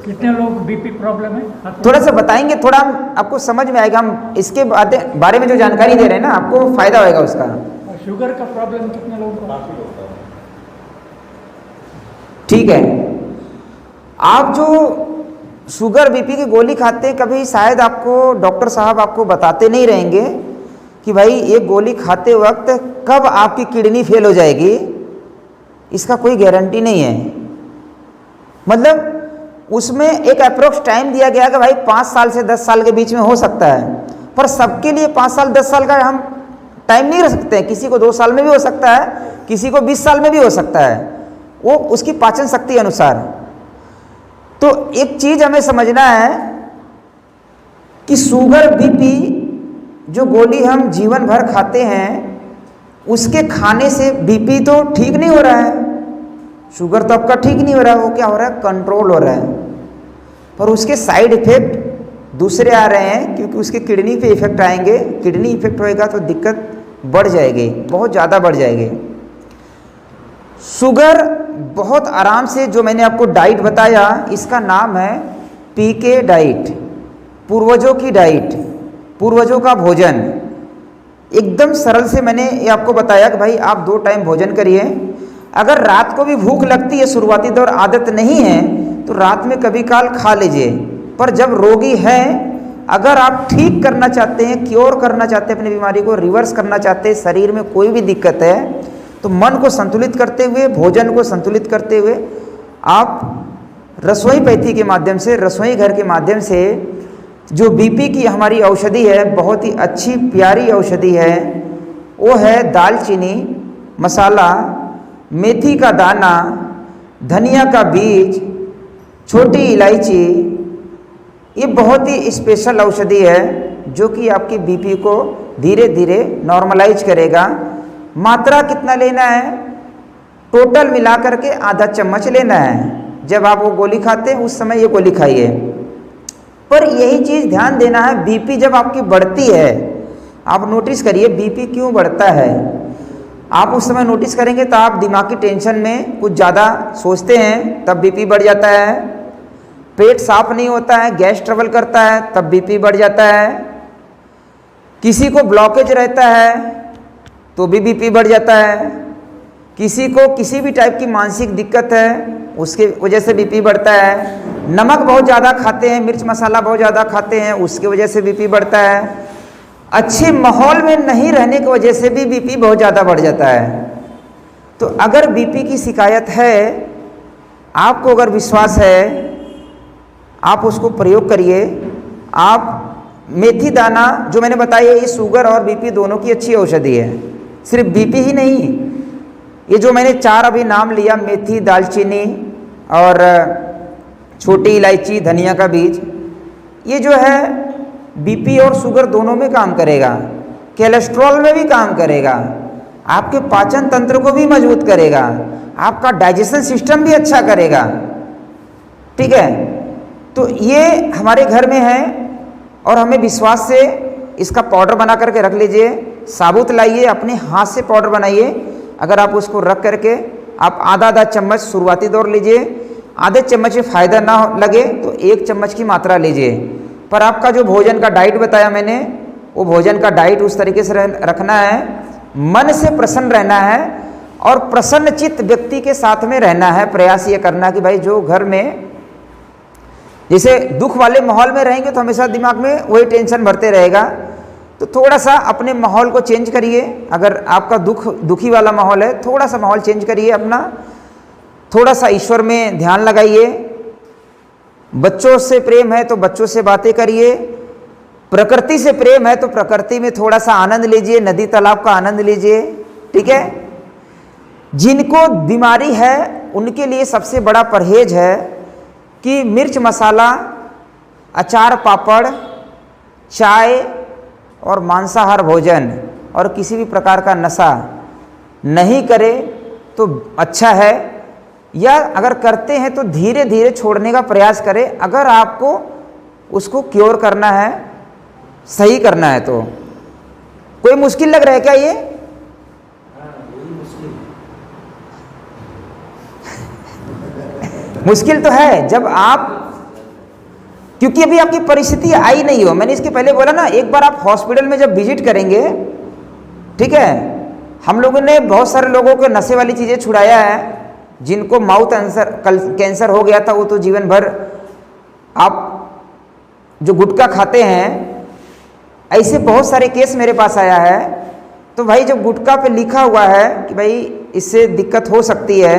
कितने लोग बीपी प्रॉब्लम है? थोड़ा सा बताएंगे, थोड़ा आपको समझ में आएगा। हम इसके बारे में जो जानकारी दे रहे हैं ना, आपको फायदा होगा उसका। शुगर का प्रॉब्लम कितने लोगों को? ठीक है, आप जो शुगर बीपी की गोली खाते हैं, कभी शायद आपको डॉक्टर साहब आपको बताते नहीं रहेंगे कि भाई ये गोली खाते वक्त कब आपकी किडनी फेल हो जाएगी, इसका कोई गारंटी नहीं है। मतलब उसमें एक अप्रोक्स टाइम दिया गया कि भाई 5 साल से 10 साल के बीच में हो सकता है, पर सबके लिए 5 साल 10 साल का हम टाइम नहीं रख सकते हैं। किसी को 2 साल में भी हो सकता है, किसी को 20 साल में भी हो सकता है, वो उसकी पाचन शक्ति अनुसार। तो एक चीज हमें समझना है कि शुगर बीपी जो गोली हम जीवन भर खाते हैं, उसके खाने से बीपी तो ठीक नहीं हो रहा है, शुगर तो आपका ठीक नहीं हो रहा है, वो क्या हो रहा है, कंट्रोल हो रहा है, पर उसके साइड इफेक्ट दूसरे आ रहे हैं क्योंकि उसके किडनी पे इफेक्ट आएंगे। किडनी इफेक्ट होएगा तो दिक्कत बढ़ जाएगी, बहुत ज़्यादा बढ़ जाएगी। शुगर बहुत आराम से, जो मैंने आपको डाइट बताया इसका नाम है पीके डाइट, पूर्वजों की डाइट, पूर्वजों का भोजन। एकदम सरल से मैंने ये आपको बताया कि भाई आप 2 टाइम भोजन करिए। अगर रात को भी भूख लगती है, शुरुआती दौर आदत नहीं है, तो रात में कभी काल खा लीजिए। पर जब रोगी हैं, अगर आप ठीक करना चाहते हैं, क्योर करना चाहते हैं, अपनी बीमारी को रिवर्स करना चाहते हैं, शरीर में कोई भी दिक्कत है, तो मन को संतुलित करते हुए, भोजन को संतुलित करते हुए आप रसोई पैथी के माध्यम से, रसोई घर के माध्यम से जो बीपी की हमारी औषधि है, बहुत ही अच्छी प्यारी औषधि है, वो है दालचीनी मसाला, मेथी का दाना, धनिया का बीज, छोटी इलायची। ये बहुत ही स्पेशल औषधि है जो कि आपकी बीपी को धीरे धीरे नॉर्मलाइज करेगा। मात्रा कितना लेना है? टोटल मिला करके आधा चम्मच लेना है। जब आप वो गोली खाते हैं उस समय ये गोली खाइए। पर यही चीज़ ध्यान देना है, बीपी जब आपकी बढ़ती है, आप नोटिस करिए बीपी क्यों बढ़ता है। आप उस समय नोटिस करेंगे तो आप दिमागी टेंशन में कुछ ज़्यादा सोचते हैं, तब बीपी बढ़ जाता है। पेट साफ नहीं होता है, गैस ट्रबल करता है, तब बीपी बढ़ जाता है। किसी को ब्लॉकेज रहता है तो भी बीपी बढ़ जाता है। किसी को किसी भी टाइप की मानसिक दिक्कत है उसके वजह से बीपी बढ़ता है। नमक बहुत ज़्यादा खाते हैं, मिर्च मसाला बहुत ज़्यादा खाते हैं, उसकी वजह से बीपी बढ़ता है। अच्छे माहौल में नहीं रहने की वजह से भी बीपी बहुत ज़्यादा बढ़ जाता है। तो अगर बीपी की शिकायत है, आपको अगर विश्वास है, आप उसको प्रयोग करिए। आप मेथी दाना जो मैंने बताया, ये शुगर और बीपी दोनों की अच्छी औषधि है। सिर्फ बीपी ही नहीं, ये जो मैंने 4 अभी नाम लिया, मेथी, दालचीनी और छोटी इलायची, धनिया का बीज, ये जो है बीपी और शुगर दोनों में काम करेगा। कोलेस्ट्रॉल में भी काम करेगा, आपके पाचन तंत्र को भी मजबूत करेगा, आपका डाइजेशन सिस्टम भी अच्छा करेगा। ठीक है, तो ये हमारे घर में है और हमें विश्वास से इसका पाउडर बना करके रख लीजिए। साबुत लाइए, अपने हाथ से पाउडर बनाइए। अगर आप उसको रख करके आप आधा चम्मच शुरुआती दौर लीजिए। आधे चम्मच में फ़ायदा ना लगे तो 1 चम्मच की मात्रा लीजिए। पर आपका जो भोजन का डाइट बताया मैंने, वो भोजन का डाइट उस तरीके से रखना है, मन से प्रसन्न रहना है और प्रसन्न चित्त व्यक्ति के साथ में रहना है। प्रयास ये करना कि भाई जो घर में जैसे दुख वाले माहौल में रहेंगे तो हमेशा दिमाग में वही टेंशन भरते रहेगा। तो थोड़ा सा अपने माहौल को चेंज करिए। अगर आपका दुखी वाला माहौल है, थोड़ा सा माहौल चेंज करिए अपना। थोड़ा सा ईश्वर में ध्यान लगाइए। बच्चों से प्रेम है तो बच्चों से बातें करिए। प्रकृति से प्रेम है तो प्रकृति में थोड़ा सा आनंद लीजिए, नदी तालाब का आनंद लीजिए। ठीक है, जिनको बीमारी है उनके लिए सबसे बड़ा परहेज है कि मिर्च मसाला, अचार पापड़, चाय और मांसाहार भोजन और किसी भी प्रकार का नशा नहीं करे तो अच्छा है, या अगर करते हैं तो धीरे धीरे छोड़ने का प्रयास करें। अगर आपको उसको क्योर करना है, सही करना है तो। कोई मुश्किल लग रहा है क्या ये? मुश्किल तो है जब आप, क्योंकि अभी आपकी परिस्थिति आई नहीं हो। मैंने इसके पहले बोला ना, एक बार आप हॉस्पिटल में जब विजिट करेंगे, ठीक है, हम लोगों ने बहुत सारे लोगों को नशे वाली चीज़ें छुड़ाया है। जिनको माउथ कैंसर हो गया था वो तो जीवन भर आप जो गुटखा खाते हैं, ऐसे बहुत सारे केस मेरे पास आया है। तो भाई जब गुटखा पे लिखा हुआ है कि भाई इससे दिक्कत हो सकती है,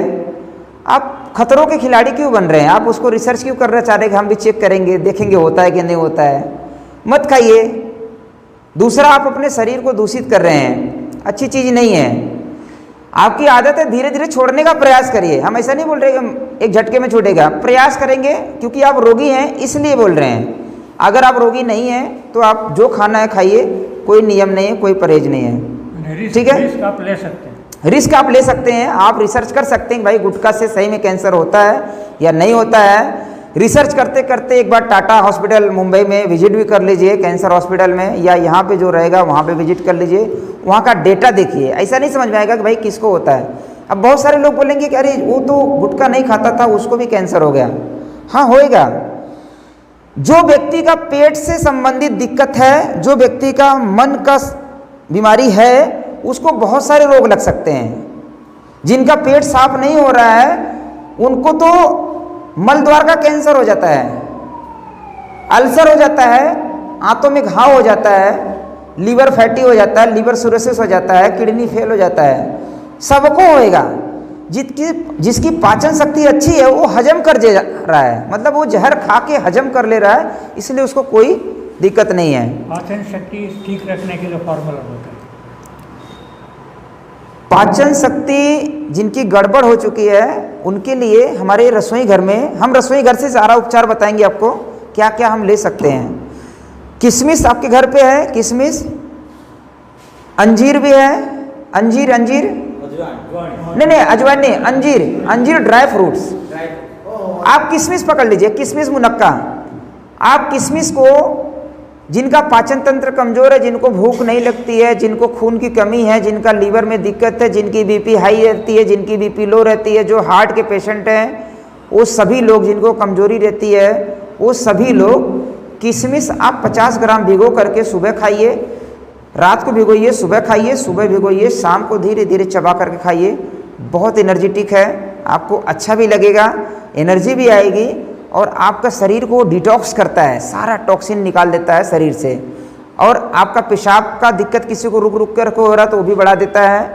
आप खतरों के खिलाड़ी क्यों बन रहे हैं? आप उसको रिसर्च क्यों करना चाह रहे हैं कि हम भी चेक करेंगे, देखेंगे होता है कि नहीं होता है? मत खाइए। दूसरा, आप अपने शरीर को दूषित कर रहे हैं, अच्छी चीज़ नहीं है। आपकी आदत है, धीरे धीरे छोड़ने का प्रयास करिए। हम ऐसा नहीं बोल रहे कि एक झटके में छूटेगा, प्रयास करेंगे, क्योंकि आप रोगी हैं इसलिए बोल रहे हैं। अगर आप रोगी नहीं हैं तो आप जो खाना है खाइए, कोई नियम नहीं है, कोई परहेज नहीं है। ठीक है, रिस्क आप ले सकते हैं। रिस्क आप ले सकते हैं, आप रिसर्च कर सकते हैं भाई गुटखा से सही में कैंसर होता है या नहीं होता है। रिसर्च करते करते एक बार टाटा हॉस्पिटल मुंबई में विजिट भी कर लीजिए, कैंसर हॉस्पिटल में, या यहाँ पे जो रहेगा वहाँ पे विजिट कर लीजिए, वहाँ का डेटा देखिए। ऐसा नहीं समझ में आएगा कि भाई किसको होता है। अब बहुत सारे लोग बोलेंगे कि अरे वो तो गुटखा नहीं खाता था, उसको भी कैंसर हो गया। हाँ होएगा। जो व्यक्ति का पेट से संबंधित दिक्कत है, जो व्यक्ति का मन का बीमारी है, उसको बहुत सारे रोग लग सकते हैं। जिनका पेट साफ नहीं हो रहा है उनको तो मल द्वार का कैंसर हो जाता है, अल्सर हो जाता है, आंतों में घाव हो जाता है, लीवर फैटी हो जाता है, लीवर सिरोसिस हो जाता है, किडनी फेल हो जाता है, सबको होएगा। जिसकी पाचन शक्ति अच्छी है वो हजम कर दे रहा है, मतलब वो जहर खा के हजम कर ले रहा है, इसलिए उसको कोई दिक्कत नहीं है। पाचन शक्ति ठीक रखने के लिए फॉर्मूला होता है। पाचन शक्ति जिनकी गड़बड़ हो चुकी है उनके लिए हमारे रसोई घर में, हम रसोई घर से सारा उपचार बताएंगे आपको क्या क्या हम ले सकते हैं। किशमिश आपके घर पे है, किशमिश, अंजीर भी है, अंजीर नहीं अजवाइन नहीं, अंजीर ड्राई फ्रूट्स। आप किशमिश पकड़ लीजिए, किशमिश मुनक्का। आप किशमिश को, जिनका पाचन तंत्र कमजोर है, जिनको भूख नहीं लगती है, जिनको खून की कमी है, जिनका लीवर में दिक्कत है, जिनकी बीपी हाई रहती है, जिनकी बीपी लो रहती है, जो हार्ट के पेशेंट हैं, वो सभी लोग, जिनको कमजोरी रहती है, वो सभी लोग किशमिश आप 50 ग्राम भिगो करके सुबह खाइए, रात को भिगोइए, सुबह खाइए, सुबह भिगोइए, शाम को धीरे धीरे चबा करके खाइए। बहुत एनर्जेटिक है, आपको अच्छा भी लगेगा, एनर्जी भी आएगी, और आपका शरीर को डिटॉक्स करता है, सारा टॉक्सिन निकाल देता है शरीर से। और आपका पेशाब का दिक्कत किसी को रुक रुक कर हो रहा तो वो भी बढ़ा देता है,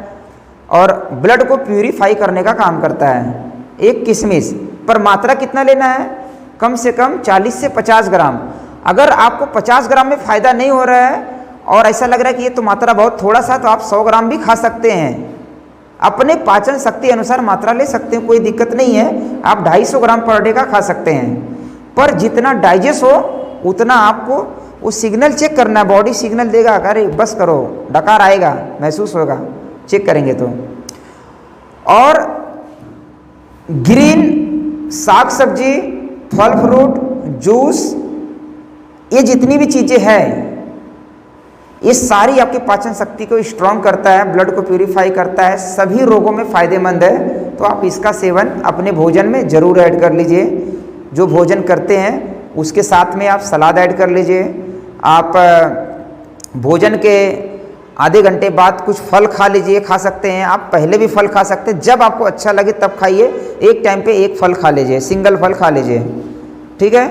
और ब्लड को प्यूरिफाई करने का काम करता है। एक किशमिश पर मात्रा कितना लेना है? कम से कम 40 से 50 ग्राम। अगर आपको 50 ग्राम में फ़ायदा नहीं हो रहा है और ऐसा लग रहा है कि ये तो मात्रा बहुत थोड़ा सा, तो आप 100 ग्राम भी खा सकते हैं। अपने पाचन शक्ति अनुसार मात्रा ले सकते हैं, कोई दिक्कत नहीं है। आप 250 ग्राम पर डे का खा सकते हैं, पर जितना डाइजेस्ट हो उतना आपको वो सिग्नल चेक करना है। बॉडी सिग्नल देगा, अरे बस करो, डकार आएगा, महसूस होगा, चेक करेंगे तो। और ग्रीन साग सब्जी, फल फ्रूट, जूस, ये जितनी भी चीज़ें हैं, ये सारी आपकी पाचन शक्ति को स्ट्रॉन्ग करता है, ब्लड को प्यूरिफाई करता है, सभी रोगों में फ़ायदेमंद है। तो आप इसका सेवन अपने भोजन में ज़रूर ऐड कर लीजिए। जो भोजन करते हैं उसके साथ में आप सलाद ऐड कर लीजिए। आप भोजन के आधे घंटे बाद कुछ फल खा लीजिए, खा सकते हैं। आप पहले भी फल खा सकते हैं, जब आपको अच्छा लगे तब खाइए। एक टाइम पे एक फल खा लीजिए, सिंगल फल खा लीजिए, ठीक है।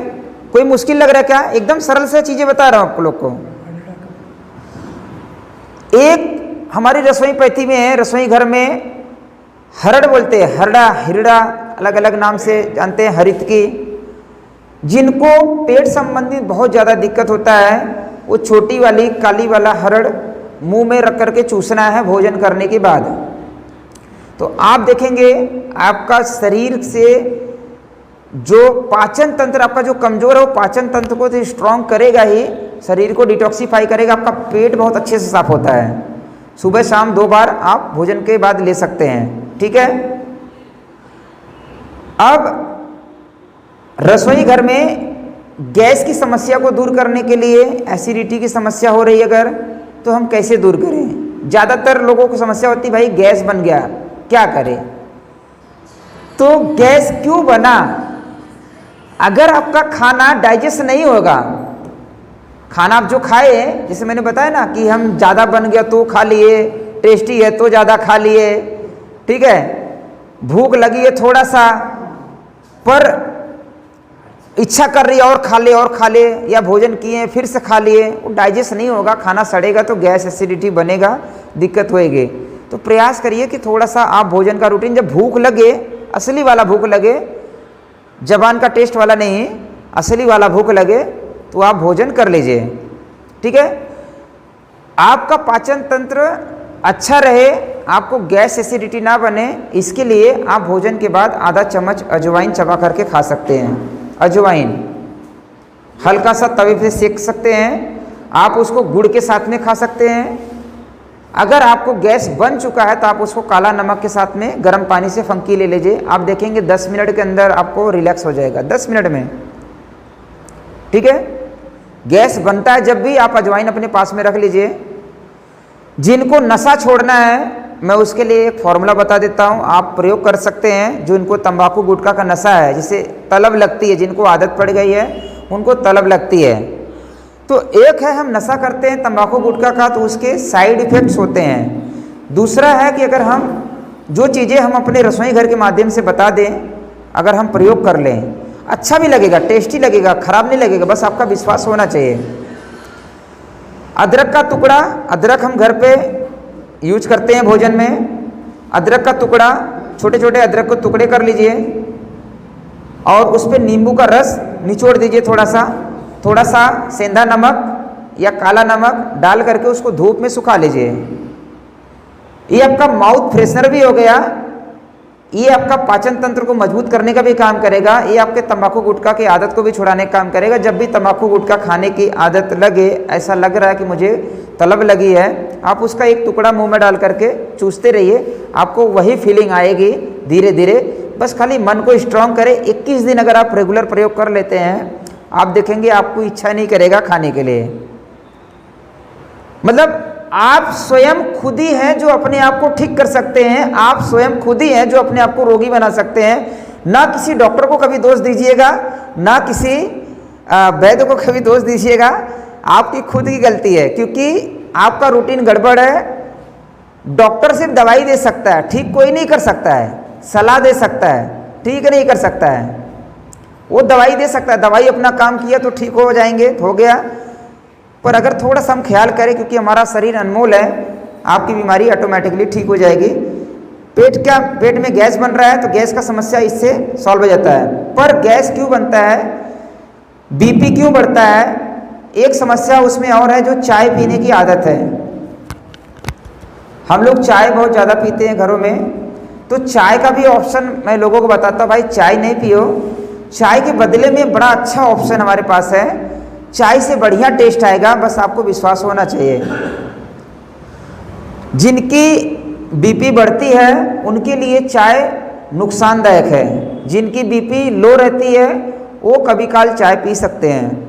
कोई मुश्किल लग रहा है क्या? एकदम सरल से चीज़ें बता रहा हूँ आप लोग को। एक हमारी रसोई पैथी में है, रसोई घर में हरड़ बोलते हैं, हरड़ा, हिरड़ा, अलग अलग नाम से जानते हैं, हरित की। जिनको पेट संबंधित बहुत ज़्यादा दिक्कत होता है, वो छोटी वाली काली वाला हरड़ मुंह में रख करके चूसना है भोजन करने के बाद। तो आप देखेंगे आपका शरीर से जो पाचन तंत्र आपका जो कमज़ोर है, वो पाचन तंत्र को तो स्ट्रॉन्ग करेगा ही, शरीर को डिटॉक्सिफाई करेगा। आपका पेट बहुत अच्छे से साफ होता है। सुबह शाम 2 बार आप भोजन के बाद ले सकते हैं, ठीक है। अब रसोई घर में गैस की समस्या को दूर करने के लिए, एसिडिटी की समस्या हो रही है अगर, तो हम कैसे दूर करें? ज़्यादातर लोगों को समस्या होती है, भाई गैस बन गया, क्या करें? तो गैस क्यों बना? अगर आपका खाना डाइजेस्ट नहीं होगा, खाना आप जो खाए, जैसे मैंने बताया ना कि हम ज़्यादा बन गया तो खा लिए, टेस्टी है तो ज़्यादा खा लिए, ठीक है, भूख लगी है थोड़ा सा, पर इच्छा कर रही है और खा ले, या भोजन किए फिर से खा लिए, वो डाइजेस्ट नहीं होगा, खाना सड़ेगा तो गैस एसिडिटी बनेगा, दिक्कत होएगी। तो प्रयास करिए कि थोड़ा सा आप भोजन का रूटीन, जब भूख लगे, असली वाला भूख लगे, जबान का टेस्ट वाला नहीं, असली वाला भूख लगे, तो आप भोजन कर लीजिए, ठीक है। आपका पाचन तंत्र अच्छा रहे, आपको गैस एसिडिटी ना बने, इसके लिए आप भोजन के बाद आधा चम्मच अजवाइन चबा करके खा सकते हैं। अजवाइन हल्का सा तवे पे सेक सकते हैं, आप उसको गुड़ के साथ में खा सकते हैं, अगर आपको गैस बन चुका है तो आप उसको काला नमक के साथ में गर्म पानी से फंकी ले लीजिए। आप देखेंगे 10 मिनट के अंदर आपको रिलैक्स हो जाएगा, 10 मिनट में। ठीक है, गैस बनता है जब भी आप अजवाइन अपने पास में रख लीजिए। जिनको नशा छोड़ना है, मैं उसके लिए एक फॉर्मूला बता देता हूं, आप प्रयोग कर सकते हैं। जो इनको तंबाकू गुटखा का नशा है, जिसे तलब लगती है, जिनको आदत पड़ गई है उनको तलब लगती है, तो एक है हम नशा करते हैं तंबाकू गुटखा का तो उसके साइड इफ़ेक्ट्स होते हैं। दूसरा है कि अगर हम जो चीज़ें हम अपने रसोई घर के माध्यम से बता दें, अगर हम प्रयोग कर लें, अच्छा भी लगेगा, टेस्टी लगेगा, खराब नहीं लगेगा, बस आपका विश्वास होना चाहिए। अदरक का टुकड़ा, अदरक हम घर पे यूज करते हैं भोजन में। अदरक का टुकड़ा, छोटे छोटे अदरक को टुकड़े कर लीजिए और उस पर नींबू का रस निचोड़ दीजिए, थोड़ा सा सेंधा नमक या काला नमक डाल करके उसको धूप में सुखा लीजिए। ये आपका माउथ फ्रेशनर भी हो गया, ये आपका पाचन तंत्र को मजबूत करने का भी काम करेगा, ये आपके तंबाकू गुटखा की आदत को भी छुड़ाने का काम करेगा। जब भी तंबाकू गुटखा खाने की आदत लगे, ऐसा लग रहा है कि मुझे तलब लगी है, आप उसका एक टुकड़ा मुंह में डाल करके चूसते रहिए, आपको वही फीलिंग आएगी धीरे धीरे। बस खाली मन को स्ट्रांग करें। 21 दिन अगर आप रेगुलर प्रयोग कर लेते हैं, आप देखेंगे आपको इच्छा नहीं करेगा खाने के लिए। मतलब आप स्वयं खुद ही हैं जो अपने आप को ठीक कर सकते हैं, आप स्वयं खुद ही हैं जो अपने आप को रोगी बना सकते हैं। ना किसी डॉक्टर को कभी दोष दीजिएगा, ना किसी वैद्य को कभी दोष दीजिएगा, आपकी खुद की गलती है, क्योंकि आपका रूटीन गड़बड़ है। डॉक्टर सिर्फ दवाई दे सकता है, ठीक कोई नहीं कर सकता है, सलाह दे सकता है, ठीक नहीं कर सकता है। वो दवाई दे सकता है, दवाई अपना काम किया तो ठीक हो जाएंगे, हो गया। पर अगर थोड़ा सा हम ख्याल करें, क्योंकि हमारा शरीर अनमोल है, आपकी बीमारी ऑटोमेटिकली ठीक हो जाएगी। पेट में गैस बन रहा है तो गैस का समस्या इससे सॉल्व हो जाता है। पर गैस क्यों बनता है, बीपी क्यों बढ़ता है, एक समस्या उसमें और है, जो चाय पीने की आदत है। हम लोग चाय बहुत ज़्यादा पीते हैं घरों में, तो चाय का भी ऑप्शन मैं लोगों को बताता हूँ, भाई चाय नहीं पियो, चाय के बदले में बड़ा अच्छा ऑप्शन हमारे पास है, चाय से बढ़िया टेस्ट आएगा, बस आपको विश्वास होना चाहिए। जिनकी बीपी बढ़ती है उनके लिए चाय नुकसानदायक है, जिनकी बीपी लो रहती है वो कभी काल चाय पी सकते हैं।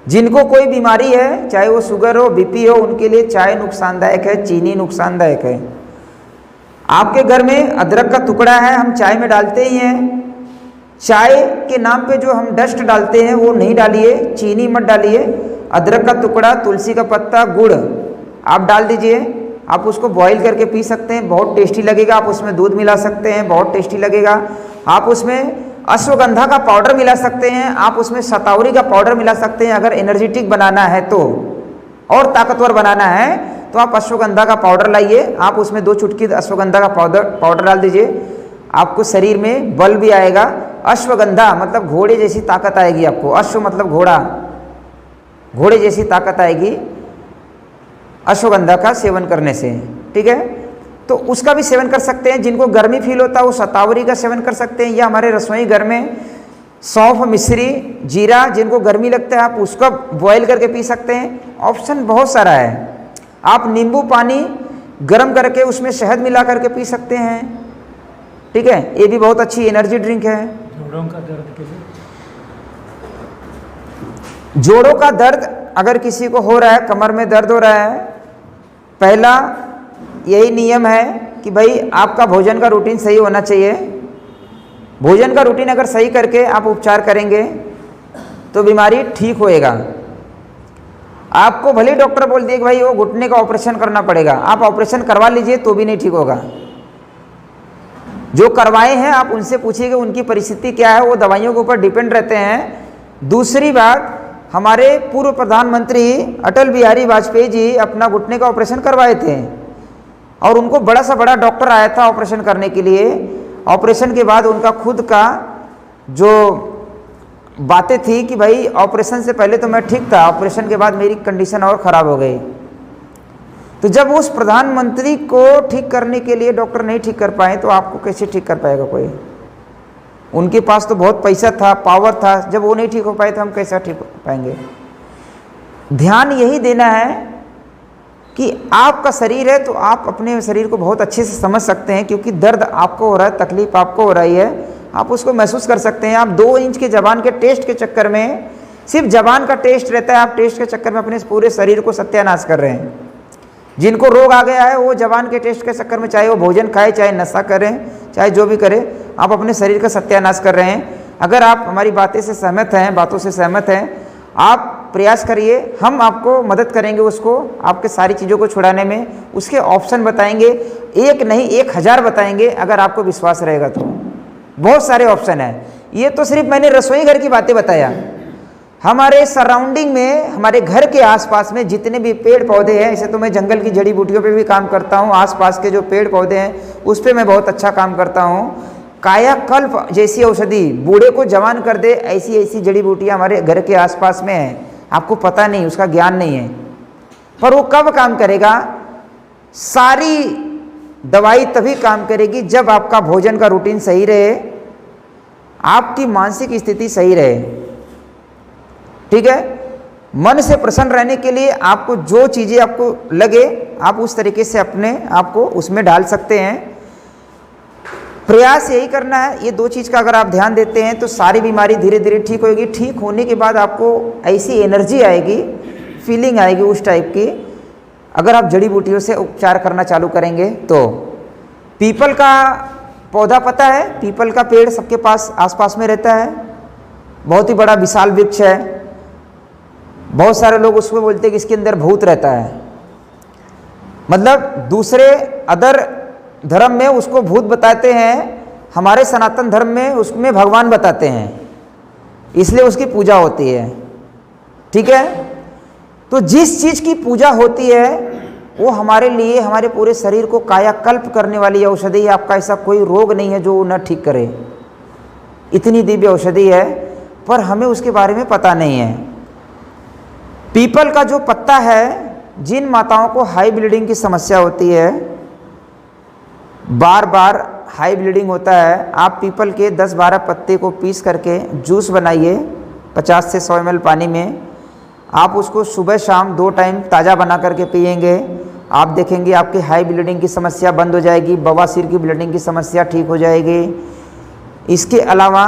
जिनको कोई बीमारी है, चाहे वो शुगर हो, बीपी हो, उनके लिए चाय नुकसानदायक है, चीनी नुकसानदायक है। आपके घर में अदरक का टुकड़ा है, हम चाय में डालते ही हैं। चाय के नाम पे जो हम डस्ट डालते हैं वो नहीं डालिए, चीनी मत डालिए। अदरक का टुकड़ा, तुलसी का पत्ता, गुड़ आप डाल दीजिए, आप उसको बॉईल करके पी सकते हैं, बहुत टेस्टी लगेगा। आप उसमें दूध मिला सकते हैं, बहुत टेस्टी लगेगा। आप उसमें अश्वगंधा का पाउडर मिला सकते हैं, आप उसमें शतावरी का पाउडर मिला सकते हैं। अगर एनर्जेटिक बनाना है तो, और ताकतवर बनाना है तो आप अश्वगंधा का पाउडर लाइए, आप उसमें 2 चुटकी अश्वगंधा का पाउडर डाल दीजिए, आपको शरीर में बल भी आएगा। अश्वगंधा मतलब घोड़े जैसी ताकत आएगी आपको, अश्व मतलब घोड़ा, घोड़े जैसी ताकत आएगी अश्वगंधा का सेवन करने से। ठीक है, तो उसका भी सेवन कर सकते हैं। जिनको गर्मी फील होता है वो शतावरी का सेवन कर सकते हैं, या हमारे रसोई घर में सौंफ, मिश्री, जीरा, जिनको गर्मी लगता है आप उसका बॉयल करके पी सकते हैं। ऑप्शन बहुत सारा है। आप नींबू पानी गर्म करके उसमें शहद मिला करके पी सकते हैं। ठीक है, ये भी बहुत अच्छी एनर्जी ड्रिंक है। जोड़ों का दर्द के लिए, जोड़ों का दर्द अगर किसी को हो रहा है, कमर में दर्द हो रहा है, पहला यही नियम है कि भाई आपका भोजन का रूटीन सही होना चाहिए। भोजन का रूटीन अगर सही करके आप उपचार करेंगे तो बीमारी ठीक होएगा। आपको भले डॉक्टर बोल दिए कि भाई वो घुटने का ऑपरेशन करना पड़ेगा, आप ऑपरेशन करवा लीजिए तो भी नहीं ठीक होगा। जो करवाए हैं आप उनसे पूछिए कि उनकी परिस्थिति क्या है, वो दवाइयों के ऊपर डिपेंड रहते हैं। दूसरी बात, हमारे पूर्व प्रधानमंत्री अटल बिहारी वाजपेयी जी अपना घुटने का ऑपरेशन करवाए थे और उनको बड़ा सा बड़ा डॉक्टर आया था ऑपरेशन करने के लिए। ऑपरेशन के बाद उनका खुद का जो बातें थी कि भाई ऑपरेशन से पहले तो मैं ठीक था, ऑपरेशन के बाद मेरी कंडीशन और ख़राब हो गई। तो जब उस प्रधानमंत्री को ठीक करने के लिए डॉक्टर नहीं ठीक कर पाए तो आपको कैसे ठीक कर पाएगा कोई? उनके पास तो बहुत पैसा था, पावर था, जब वो नहीं ठीक हो पाए तो हम कैसे ठीक हो पाएंगे? ध्यान यही देना है कि आपका शरीर है तो आप अपने शरीर को बहुत अच्छे से समझ सकते हैं, क्योंकि दर्द आपको हो रहा है, तकलीफ आपको हो रही है, आप उसको महसूस कर सकते हैं। आप 2 इंच के ज़बान के टेस्ट के चक्कर में, सिर्फ ज़बान का टेस्ट रहता है, आप टेस्ट के चक्कर में अपने पूरे शरीर को सत्यानाश कर रहे हैं। जिनको रोग आ गया है वो ज़बान के टेस्ट के चक्कर में, चाहे वो भोजन खाए, चाहे नशा करें, चाहे जो भी करें, आप अपने शरीर का सत्यानाश कर रहे हैं। अगर आप हमारी बातों से सहमत हैं, आप प्रयास करिए, हम आपको मदद करेंगे उसको, आपके सारी चीज़ों को छुड़ाने में। उसके ऑप्शन बताएंगे, एक नहीं 1000 बताएंगे, अगर आपको विश्वास रहेगा तो। बहुत सारे ऑप्शन हैं। ये तो सिर्फ मैंने रसोई घर की बातें बताया। हमारे सराउंडिंग में, हमारे घर के आसपास में जितने भी पेड़ पौधे हैं, ऐसे तो मैं जंगल की जड़ी बूटियों पे भी काम करता हूँ, आसपास के जो पेड़ पौधे हैं उस पे मैं बहुत अच्छा काम करता हूँ। कायाकल्प जैसी औषधि, बूढ़े को जवान कर दे, ऐसी ऐसी जड़ी बूटियाँ हमारे घर के आसपास में हैं। आपको पता नहीं, उसका ज्ञान नहीं है, पर वो कब काम करेगा? सारी दवाई तभी काम करेगी जब आपका भोजन का रूटीन सही रहे, आपकी मानसिक स्थिति सही रहे। ठीक है, मन से प्रसन्न रहने के लिए आपको जो चीज़ें आपको लगे, आप उस तरीके से अपने आप को उसमें डाल सकते हैं। प्रयास यही करना है, ये 2 चीज़ का अगर आप ध्यान देते हैं तो सारी बीमारी धीरे धीरे ठीक होगी। ठीक होने के बाद आपको ऐसी एनर्जी आएगी, फीलिंग आएगी उस टाइप की, अगर आप जड़ी बूटियों से उपचार करना चालू करेंगे तो। पीपल का पौधा पता है, पीपल का पेड़ सबके पास आसपास में रहता है, बहुत ही बड़ा विशाल वृक्ष है। बहुत सारे लोग उसको बोलते हैं कि इसके अंदर भूत रहता है, मतलब दूसरे अदर धर्म में उसको भूत बताते हैं, हमारे सनातन धर्म में उसमें भगवान बताते हैं, इसलिए उसकी पूजा होती है। ठीक है, तो जिस चीज़ की पूजा होती है वो हमारे लिए, हमारे पूरे शरीर को कायाकल्प करने वाली औषधि है। आपका ऐसा कोई रोग नहीं है जो न ठीक करे, इतनी दिव्य औषधि है, पर हमें उसके बारे में पता नहीं है। पीपल का जो पत्ता है, जिन माताओं को हाई ब्लीडिंग की समस्या होती है, बार बार हाई ब्लीडिंग होता है, आप पीपल के 10-12 पत्ते को पीस करके जूस बनाइए 50 से 100 ml पानी में। आप उसको सुबह शाम 2 टाइम ताज़ा बना करके पिएंगे, आप देखेंगे आपकी हाई ब्लीडिंग की समस्या बंद हो जाएगी, बवासीर की ब्लीडिंग की समस्या ठीक हो जाएगी। इसके अलावा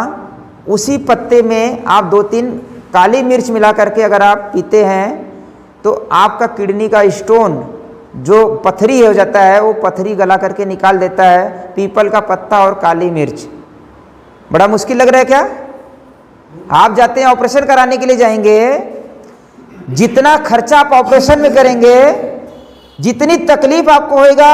उसी पत्ते में आप 2-3 काली मिर्च मिला करके अगर आप पीते हैं तो आपका किडनी का स्टोन जो पथरी हो जाता है, वो पथरी गला करके निकाल देता है। पीपल का पत्ता और काली मिर्च। बड़ा मुश्किल लग रहा है क्या? आप जाते हैं ऑपरेशन कराने के लिए जाएंगे, जितना खर्चा आप ऑपरेशन में करेंगे, जितनी तकलीफ आपको होएगा,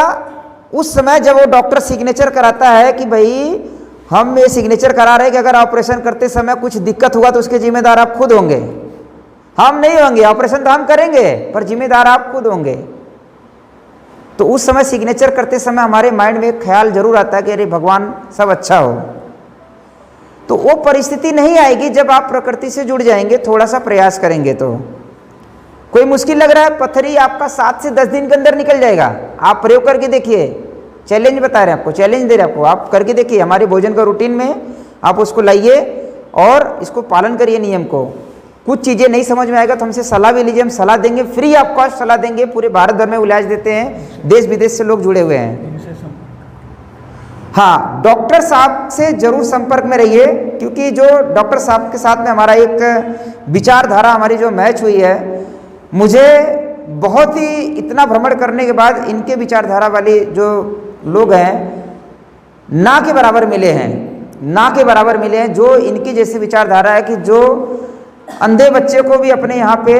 उस समय जब वो डॉक्टर सिग्नेचर कराता है कि भाई हम ये सिग्नेचर करा रहे हैं कि अगर ऑपरेशन करते समय कुछ दिक्कत हुआ तो उसके जिम्मेदार आप खुद होंगे, हम नहीं होंगे। ऑपरेशन तो हम करेंगे पर जिम्मेदार आप खुद होंगे। तो उस समय सिग्नेचर करते समय हमारे माइंड में एक ख्याल जरूर आता है कि अरे भगवान सब अच्छा हो। तो वो परिस्थिति नहीं आएगी जब आप प्रकृति से जुड़ जाएंगे, थोड़ा सा प्रयास करेंगे तो। कोई मुश्किल लग रहा है, पथरी आपका 7 से 10 दिन के अंदर निकल जाएगा। आप प्रयोग करके देखिए, चैलेंज बता रहे हैं आपको, चैलेंज दे रहे हैं आपको, आप करके देखिए। हमारे भोजन का रूटीन में आप उसको लाइए और इसको पालन करिए नियम को। कुछ चीज़ें नहीं समझ में आएगा तो हमसे सलाह भी लीजिए, हम सलाह देंगे, फ्री ऑफ कॉस्ट सलाह देंगे। पूरे भारत भर में इलाज देते हैं, देश विदेश से लोग जुड़े हुए हैं। हाँ, डॉक्टर साहब से जरूर संपर्क में रहिए, क्योंकि जो डॉक्टर साहब के साथ में हमारा एक विचारधारा हमारी जो मैच हुई है, मुझे बहुत ही इतना भ्रमण करने के बाद इनके विचारधारा वाले जो लोग हैं ना के बराबर मिले हैं, ना के बराबर मिले हैं। जो इनकी जैसी विचारधारा है कि जो अंधे बच्चे को भी अपने यहाँ पे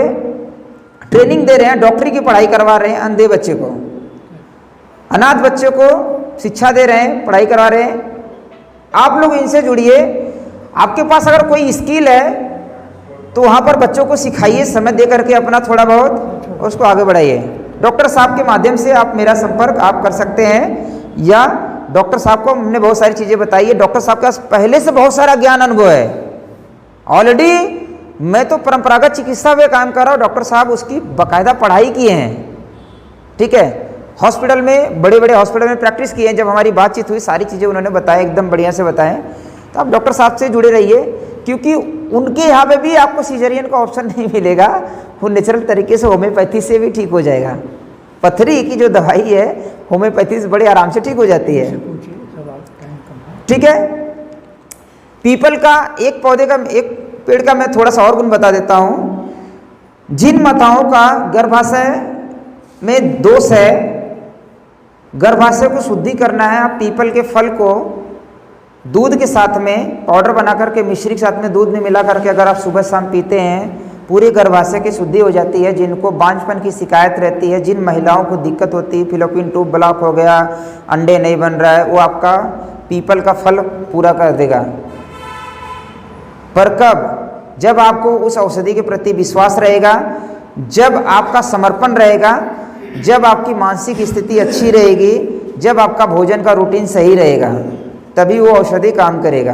ट्रेनिंग दे रहे हैं, डॉक्टरी की पढ़ाई करवा रहे हैं, अंधे बच्चे को, अनाथ बच्चे को शिक्षा दे रहे हैं, पढ़ाई करवा रहे हैं। आप लोग इनसे जुड़िए। आपके पास अगर कोई स्किल है तो वहाँ पर बच्चों को सिखाइए, समय दे करके अपना थोड़ा बहुत उसको आगे बढ़ाइए। डॉक्टर साहब के माध्यम से आप मेरा संपर्क आप कर सकते हैं, या डॉक्टर साहब को हमने बहुत सारी चीज़ें बताई है। डॉक्टर साहब का पहले से बहुत सारा ज्ञान अनुभव है ऑलरेडी। मैं तो परंपरागत चिकित्सा में काम कर रहा हूँ, डॉक्टर साहब उसकी बाकायदा पढ़ाई किए हैं। ठीक है, हॉस्पिटल में, बड़े बड़े हॉस्पिटल में प्रैक्टिस किए हैं। जब हमारी बातचीत हुई सारी चीज़ें उन्होंने बताया, एकदम बढ़िया से बताएं। तो आप डॉक्टर साहब से जुड़े रहिए, क्योंकि उनके यहाँ पे भी आपको सीजरियन का ऑप्शन नहीं मिलेगा, वो नेचुरल तरीके से होम्योपैथी से भी ठीक हो जाएगा। पथरी की जो दवाई है होम्योपैथी से बड़े आराम से ठीक हो जाती है। पूछिए सवाल, टाइम कम है। ठीक है। पीपल का एक पौधे का, एक पेड़ का मैं थोड़ा सा और गुण बता देता हूं। जिन माताओं का गर्भाशय में दोष है, गर्भाशय को शुद्धि करना है, आप पीपल के फल को दूध के साथ में पाउडर बना करके मिश्री के साथ में दूध में मिला करके अगर आप सुबह शाम पीते हैं, पूरे गर्भाशय की शुद्धि हो जाती है। जिनको बांझपन की शिकायत रहती है, जिन महिलाओं को दिक्कत होती है, फिलोपियन ट्यूब ब्लॉक हो गया, अंडे नहीं बन रहा है, वो आपका पीपल का फल पूरा कर देगा। पर कब? जब आपको उस औषधि के प्रति विश्वास रहेगा, जब आपका समर्पण रहेगा, जब आपकी मानसिक स्थिति अच्छी रहेगी, जब आपका भोजन का रूटीन सही रहेगा, तभी वो औषधि काम करेगा।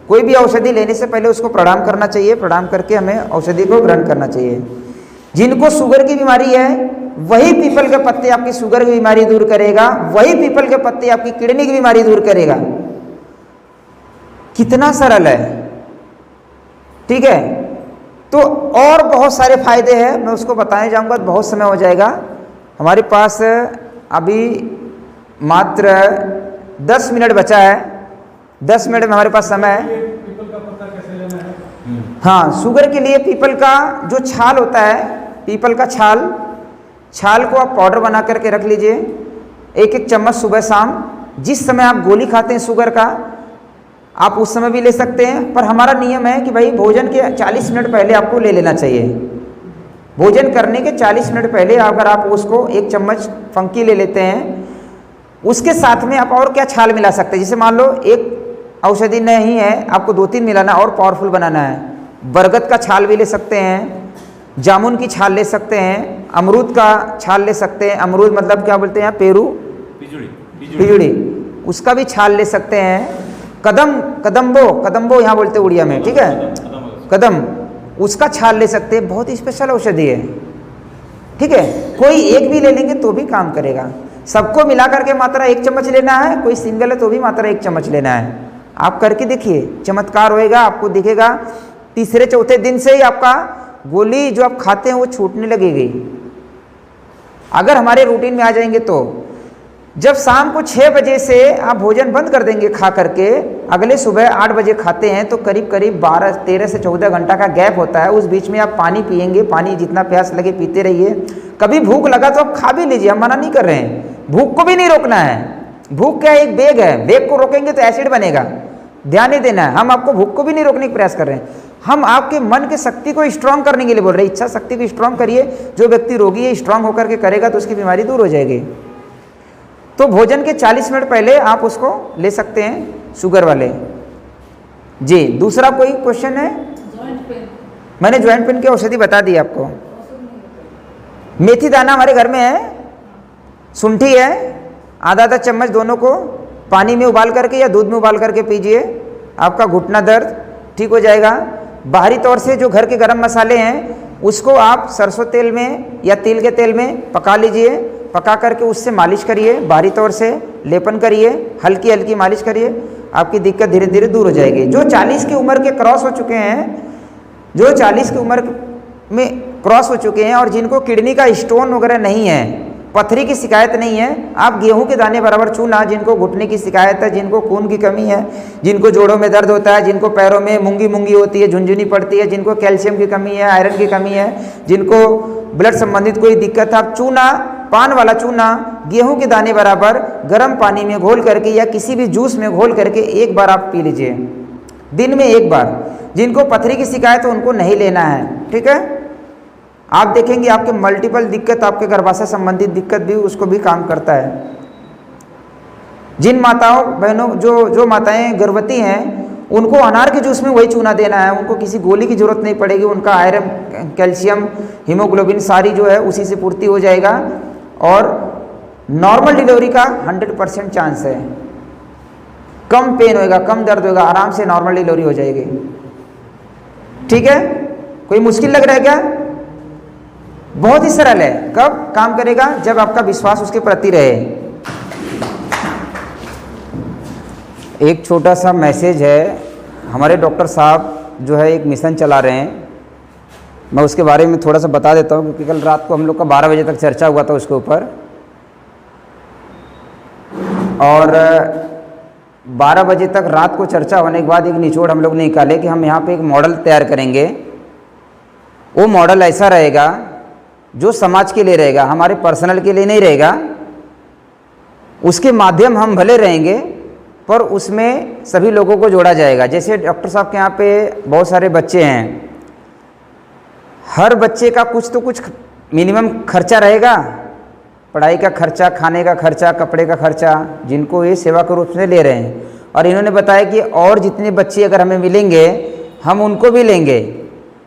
कोई भी औषधि लेने से पहले उसको प्रणाम करना चाहिए, प्रणाम करके हमें औषधि को ग्रहण करना चाहिए। जिनको शुगर की बीमारी है, वही पीपल के पत्ते आपकी शुगर की बीमारी दूर करेगा, वही पीपल के पत्ते आपकी किडनी की बीमारी दूर करेगा। कितना सरल है। ठीक है। तो और बहुत सारे फायदे हैं, मैं उसको बताने जाऊंगा तो बहुत समय हो जाएगा। हमारे पास अभी मात्र 10 मिनट बचा है। 10 मिनट में हमारे पास समय है। पीपल का पत्ता कैसे लेना है? हाँ, शुगर के लिए पीपल का जो छाल होता है, पीपल का छाल को आप पाउडर बना करके रख लीजिए, 1-1 चम्मच सुबह शाम। जिस समय आप गोली खाते हैं शुगर का, आप उस समय भी ले सकते हैं, पर हमारा नियम है कि भाई भोजन के 40 मिनट पहले आपको ले लेना चाहिए। भोजन करने के 40 मिनट पहले अगर आप उसको 1 चम्मच फंकी ले लेते हैं, उसके साथ में आप और क्या छाल मिला सकते हैं। जैसे मान लो एक औषधि नहीं है, आपको 2-3 मिलाना और पावरफुल बनाना है। बरगद का छाल भी ले सकते हैं, जामुन की छाल ले सकते हैं, अमरूद का छाल ले सकते हैं। अमरूद मतलब क्या बोलते हैं, पेरू, पिजुड़ी, उसका भी छाल ले सकते हैं। कदम्बो यहाँ बोलते हैं उड़िया में, ठीक है, कदम, उसका छाल ले सकते हैं। बहुत ही स्पेशल औषधि है। ठीक है। कोई एक भी ले लेंगे तो भी काम करेगा। सबको मिला करके मात्रा 1 चम्मच लेना है, कोई सिंगल है तो भी मात्रा 1 चम्मच लेना है। आप करके देखिए, चमत्कार होएगा, आपको दिखेगा। तीसरे चौथे दिन से ही आपका गोली जो आप खाते हैं वो छूटने लगेगी, अगर हमारे रूटीन में आ जाएंगे तो। जब शाम को 6 बजे से आप भोजन बंद कर देंगे खा करके, अगले सुबह 8 बजे खाते हैं, तो करीब करीब 13 से 14 घंटा का गैप होता है। उस बीच में आप पानी पिएंगे, पानी जितना प्यास लगे पीते रहिए। कभी भूख लगा तो आप खा भी लीजिए, हम मना नहीं कर रहे हैं। भूख को भी नहीं रोकना है। भूख क्या एक बेग है, बेग को रोकेंगे तो एसिड बनेगा, ध्यान नहीं देना है। हम आपको भूख को भी नहीं रोकने का प्रयास कर रहे हैं, हम आपके मन के शक्ति को स्ट्रांग करने के लिए बोल रहे हैं। इच्छा शक्ति को स्ट्रांग करिए। जो व्यक्ति रोगी है, स्ट्रांग होकर के करेगा तो उसकी बीमारी दूर हो जाएगी। तो भोजन के 40 मिनट पहले आप उसको ले सकते हैं, शुगर वाले। जी, दूसरा कोई क्वेश्चन है? मैंने ज्वाइंट पेन की औषधि बता दी आपको। मेथी दाना हमारे घर में है, शुंठी है, आधा चम्मच दोनों को पानी में उबाल करके या दूध में उबाल करके पीजिए, आपका घुटना दर्द ठीक हो जाएगा। बाहरी तौर से जो घर के गरम मसाले हैं उसको आप सरसों तेल में या तिल के तेल में पका लीजिए, पका करके उससे मालिश करिए, बाहरी तौर से लेपन करिए, हल्की हल्की मालिश करिए, आपकी दिक्कत धीरे धीरे दूर हो जाएगी। जो 40 की उम्र के क्रॉस हो चुके हैं, जो 40 की उम्र में क्रॉस हो चुके हैं और जिनको किडनी का स्टोन वगैरह नहीं है, पथरी की शिकायत नहीं है, आप गेहूं के दाने बराबर चूना, जिनको घुटने की शिकायत है, जिनको खून की कमी है, जिनको जोड़ों में दर्द होता है, जिनको पैरों में मूंगी मूंगी होती है, झुनझुनी पड़ती है, जिनको कैल्शियम की कमी है, आयरन की कमी है, जिनको ब्लड संबंधित कोई दिक्कत है, आप चूना, पान वाला चूना गेहूं के दाने बराबर गर्म पानी में घोल करके या किसी भी जूस में घोल करके एक बार आप पी लीजिए, दिन में एक बार। जिनको पथरी की शिकायत है उनको नहीं लेना है, ठीक है। आप देखेंगे आपके मल्टीपल दिक्कत, आपके गर्भाशय संबंधित दिक्कत भी उसको भी काम करता है। जिन माताओं बहनों जो माताएं गर्भवती हैं उनको अनार के जूस में वही चूना देना है, उनको किसी गोली की जरूरत नहीं पड़ेगी। उनका आयरन, कैल्शियम, हीमोग्लोबिन सारी जो है उसी से पूर्ति हो जाएगा और नॉर्मल डिलीवरी का 100% चांस है। कम पेन होएगा, कम दर्द होगा, आराम से नॉर्मल डिलीवरी हो जाएगी, ठीक है। कोई मुश्किल लग रहा है क्या? बहुत ही सरल है। कब काम करेगा? जब आपका विश्वास उसके प्रति रहे। एक छोटा सा मैसेज है, हमारे डॉक्टर साहब जो है एक मिशन चला रहे हैं, मैं उसके बारे में थोड़ा सा बता देता हूँ, क्योंकि कल रात को हम लोग का 12 बजे तक चर्चा हुआ था उसके ऊपर। और 12 बजे तक रात को चर्चा होने के बाद एक निचोड़ हम लोग ने निकाले कि हम यहाँ पे एक मॉडल तैयार करेंगे। वो मॉडल ऐसा रहेगा जो समाज के लिए रहेगा, हमारे पर्सनल के लिए नहीं रहेगा। उसके माध्यम हम भले रहेंगे पर उसमें सभी लोगों को जोड़ा जाएगा। जैसे डॉक्टर साहब के यहाँ पे बहुत सारे बच्चे हैं, हर बच्चे का कुछ तो कुछ मिनिमम खर्चा रहेगा, पढ़ाई का खर्चा, खाने का खर्चा, कपड़े का खर्चा, जिनको ये सेवा के रूप में ले रहे हैं। और इन्होंने बताया कि और जितने बच्चे अगर हमें मिलेंगे हम उनको भी लेंगे।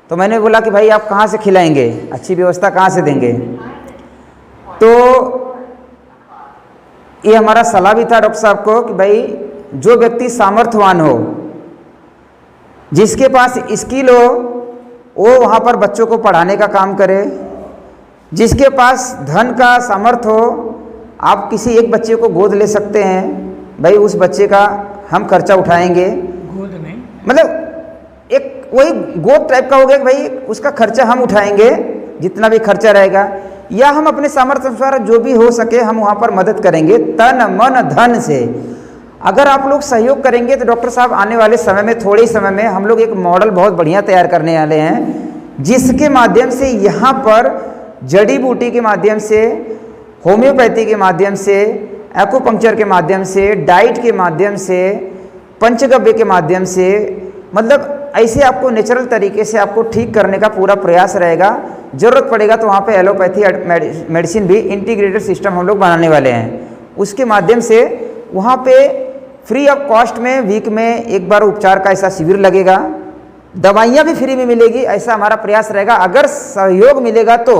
तो मैंने बोला कि भाई आप कहाँ से खिलाएंगे, अच्छी व्यवस्था कहाँ से देंगे। तो ये हमारा सलाह भी था डॉक्टर साहब को कि भाई जो व्यक्ति सामर्थ्यवान हो, जिसके पास स्किल हो, वो वहाँ पर बच्चों को पढ़ाने का काम करे। जिसके पास धन का सामर्थ्य हो, आप किसी एक बच्चे को गोद ले सकते हैं, भाई उस बच्चे का हम खर्चा उठाएंगे। गोद नहीं, मतलब एक वही गोद टाइप का हो गया कि भाई उसका खर्चा हम उठाएंगे, जितना भी खर्चा रहेगा, या हम अपने सामर्थ्य अनुसार जो भी हो सके हम वहाँ पर मदद करेंगे तन मन धन से। अगर आप लोग सहयोग करेंगे तो डॉक्टर साहब आने वाले समय में, थोड़े ही समय में, हम लोग एक मॉडल बहुत बढ़िया तैयार करने वाले हैं, जिसके माध्यम से यहाँ पर जड़ी बूटी के माध्यम से, होम्योपैथी के माध्यम से, एक्यूपंक्चर के माध्यम से, डाइट के माध्यम से, पंचगव्य के माध्यम से, मतलब ऐसे आपको नेचुरल तरीके से आपको ठीक करने का पूरा प्रयास रहेगा। ज़रूरत पड़ेगा तो वहाँ पे एलोपैथी मेडिसिन भी इंटीग्रेटेड सिस्टम हम लोग बनाने वाले हैं। उसके माध्यम से वहाँ पे फ्री ऑफ कॉस्ट में वीक में एक बार उपचार का ऐसा शिविर लगेगा, दवाइयाँ भी फ्री में मिलेगी, ऐसा हमारा प्रयास रहेगा। अगर सहयोग मिलेगा तो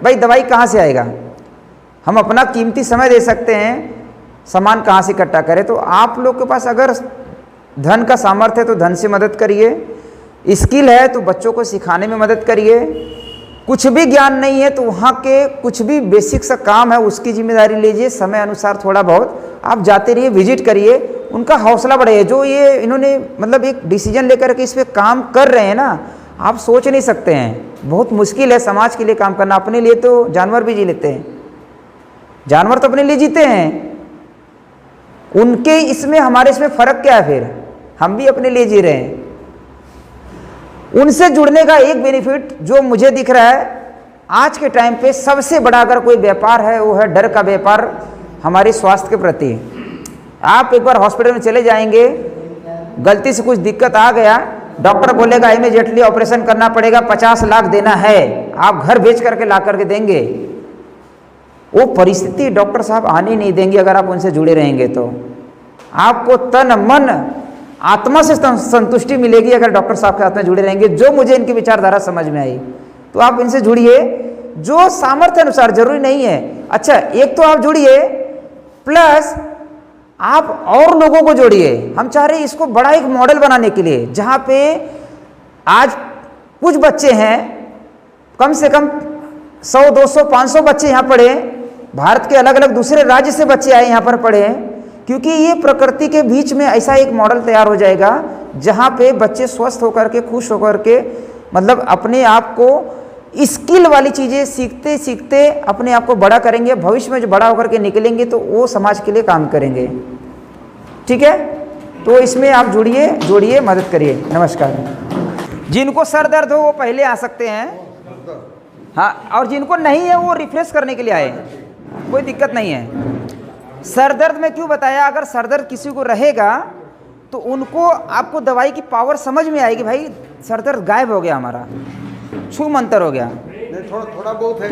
भाई दवाई कहाँ से आएगा, हम अपना कीमती समय दे सकते हैं, सामान कहाँ से इकट्ठा करें। तो आप लोग के पास अगर धन का सामर्थ्य है तो धन से मदद करिए, स्किल है तो बच्चों को सिखाने में मदद करिए, कुछ भी ज्ञान नहीं है तो वहाँ के कुछ भी बेसिक सा काम है उसकी जिम्मेदारी लीजिए। समय अनुसार थोड़ा बहुत आप जाते रहिए, विजिट करिए, उनका हौसला बढ़े। जो ये इन्होंने मतलब एक डिसीजन लेकर के इस पर काम कर रहे हैं ना, आप सोच नहीं सकते हैं, बहुत मुश्किल है समाज के लिए काम करना। अपने लिए तो जानवर भी जी लेते हैं, जानवर तो अपने लिए जीते हैं, उनके इसमें हमारे इसमें फ़र्क क्या है, फिर हम भी अपने लिए जी रहे हैं। उनसे जुड़ने का एक बेनिफिट जो मुझे दिख रहा है आज के टाइम पे, सबसे बड़ा अगर कोई व्यापार है वो है डर का व्यापार हमारे स्वास्थ्य के प्रति। आप एक बार हॉस्पिटल में चले जाएंगे, गलती से कुछ दिक्कत आ गया, डॉक्टर बोलेगा इमीडिएटली ऑपरेशन करना पड़ेगा, 50 लाख देना है, आप घर बेच करके ला करके देंगे। वो परिस्थिति डॉक्टर साहब आने नहीं देंगे अगर आप उनसे जुड़े रहेंगे तो। आपको तन मन आत्मा से संतुष्टि मिलेगी अगर डॉक्टर साहब के साथ में जुड़े रहेंगे। जो मुझे इनकी विचारधारा समझ में आई, तो आप इनसे जुड़िए, जो सामर्थ्य अनुसार, जरूरी नहीं है। अच्छा, एक तो आप जुड़िए, प्लस आप और लोगों को जोड़िए। हम चाह रहे हैं इसको बड़ा एक मॉडल बनाने के लिए, जहाँ पे आज कुछ बच्चे हैं, कम से कम 100, 200, 500 बच्चे यहाँ पढ़े, भारत के अलग अलग दूसरे राज्य से बच्चे आए यहाँ पर पढ़े, क्योंकि ये प्रकृति के बीच में ऐसा एक मॉडल तैयार हो जाएगा जहाँ पे बच्चे स्वस्थ होकर के, खुश होकर के, मतलब अपने आप को स्किल वाली चीज़ें सीखते सीखते अपने आप को बड़ा करेंगे। भविष्य में जो बड़ा होकर के निकलेंगे तो वो समाज के लिए काम करेंगे। ठीक है, तो इसमें आप जुड़िए, जोड़िए, मदद करिए। नमस्कार। जिनको सर दर्द हो वो पहले आ सकते हैं, हाँ, और जिनको नहीं है वो रिफ्रेश करने के लिए आए, कोई दिक्कत नहीं है। सर दर्द में क्यों बताया, अगर सर दर्द किसी को रहेगा तो उनको, आपको दवाई की पावर समझ में आएगी, भाई सर दर्द गायब हो गया, हमारा छू मंतर हो गया। थोड़ा बहुत है,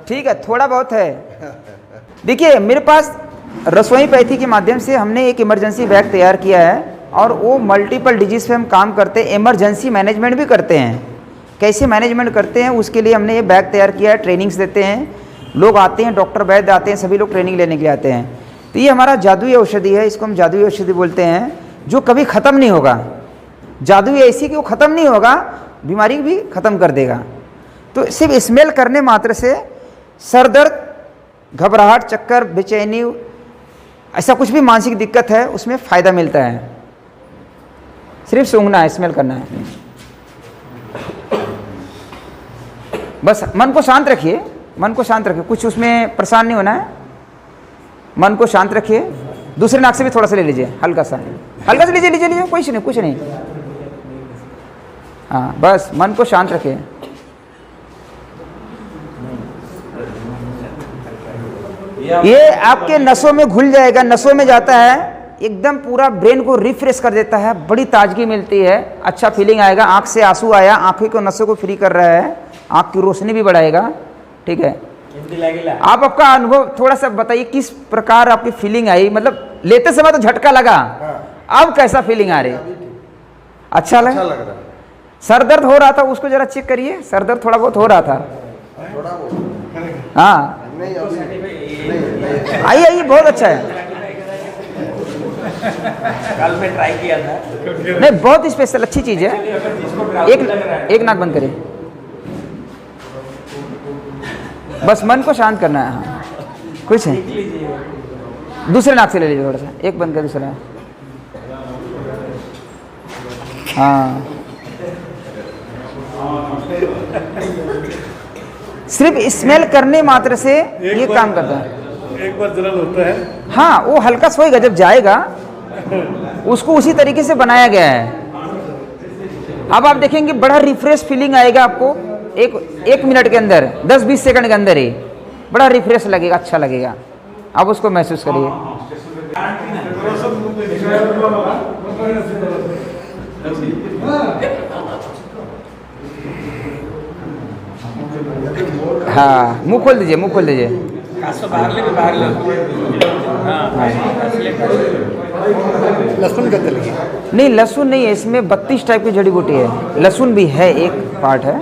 ठीक है, थोड़ा बहुत है। देखिए मेरे पास रसोई पैथी के माध्यम से हमने एक इमरजेंसी बैग तैयार किया है, और वो मल्टीपल डिजीज पे हम काम करते हैं, इमरजेंसी मैनेजमेंट भी करते हैं। कैसे मैनेजमेंट करते हैं उसके लिए हमने ये बैग तैयार किया है, ट्रेनिंग्स देते हैं, लोग आते हैं, डॉक्टर वैद्य आते हैं, सभी लोग ट्रेनिंग लेने के लिए आते हैं। तो ये हमारा जादुई औषधि है, इसको हम जादुई औषधि बोलते हैं, जो कभी ख़त्म नहीं होगा। जादुई ऐसी कि वो ख़त्म नहीं होगा, बीमारी भी ख़त्म कर देगा। तो सिर्फ स्मेल करने मात्र से सर दर्द, घबराहट, चक्कर, बेचैनी, ऐसा कुछ भी मानसिक दिक्कत है उसमें फ़ायदा मिलता है। सिर्फ सूंघना है, स्मेल करना है, बस। मन को शांत रखिए, मन को शांत रखिए, कुछ उसमें परेशान नहीं होना है, मन को शांत रखिए। दूसरे नाक से भी थोड़ा सा ले लीजिए, हल्का सा लीजिए, लीजिए, कुछ नहीं, कुछ नहीं। हाँ, बस मन को शांत रखिए। ये आपके नसों में घुल जाएगा, नसों में जाता है, एकदम पूरा ब्रेन को रिफ्रेश कर देता है, बड़ी ताजगी मिलती है, अच्छा फीलिंग आएगा। आंख से आंसू आया, आंखें को नसों को फ्री कर रहा है, आंख की रोशनी भी बढ़ाएगा। ठीक है, आप आपका अनुभव थोड़ा सा बताइए, किस प्रकार आपकी फीलिंग आई? मतलब लेते समय तो झटका लगा, अब कैसा फीलिंग आ रही? अच्छा लग रहा है। सर दर्द हो रहा था, उसको जरा चेक करिए, सर दर्द थोड़ा बहुत हो रहा था। हाँ, आइए, बहुत अच्छा है। कल में ट्राई किया था, नहीं, बहुत स्पेशल, अच्छी चीज है। एक नाक बंद करें, बस मन को शांत करना है। हाँ, कुछ है, दूसरे नाक से ले लीजिए थोड़ा सा, एक बंद कर, दूसरा। हाँ, सिर्फ स्मेल करने मात्र से ये काम करता है। एक बार जलन होता है। हाँ, वो हल्का सोएगा, जब जाएगा उसको उसी तरीके से बनाया गया है। अब आप देखेंगे बड़ा रिफ्रेश फीलिंग आएगा आपको, एक मिनट के अंदर, 10-20 सेकंड के अंदर ही बड़ा रिफ्रेश लगेगा, अच्छा लगेगा। आप उसको महसूस करिए। हाँ, मुंह खोल दीजिए, मुंह खोल दीजिए। लहसुन का तेल की? नहीं, लहसुन नहीं है इसमें, 32 टाइप की जड़ी बूटी है। लहसुन भी है, एक पार्ट है।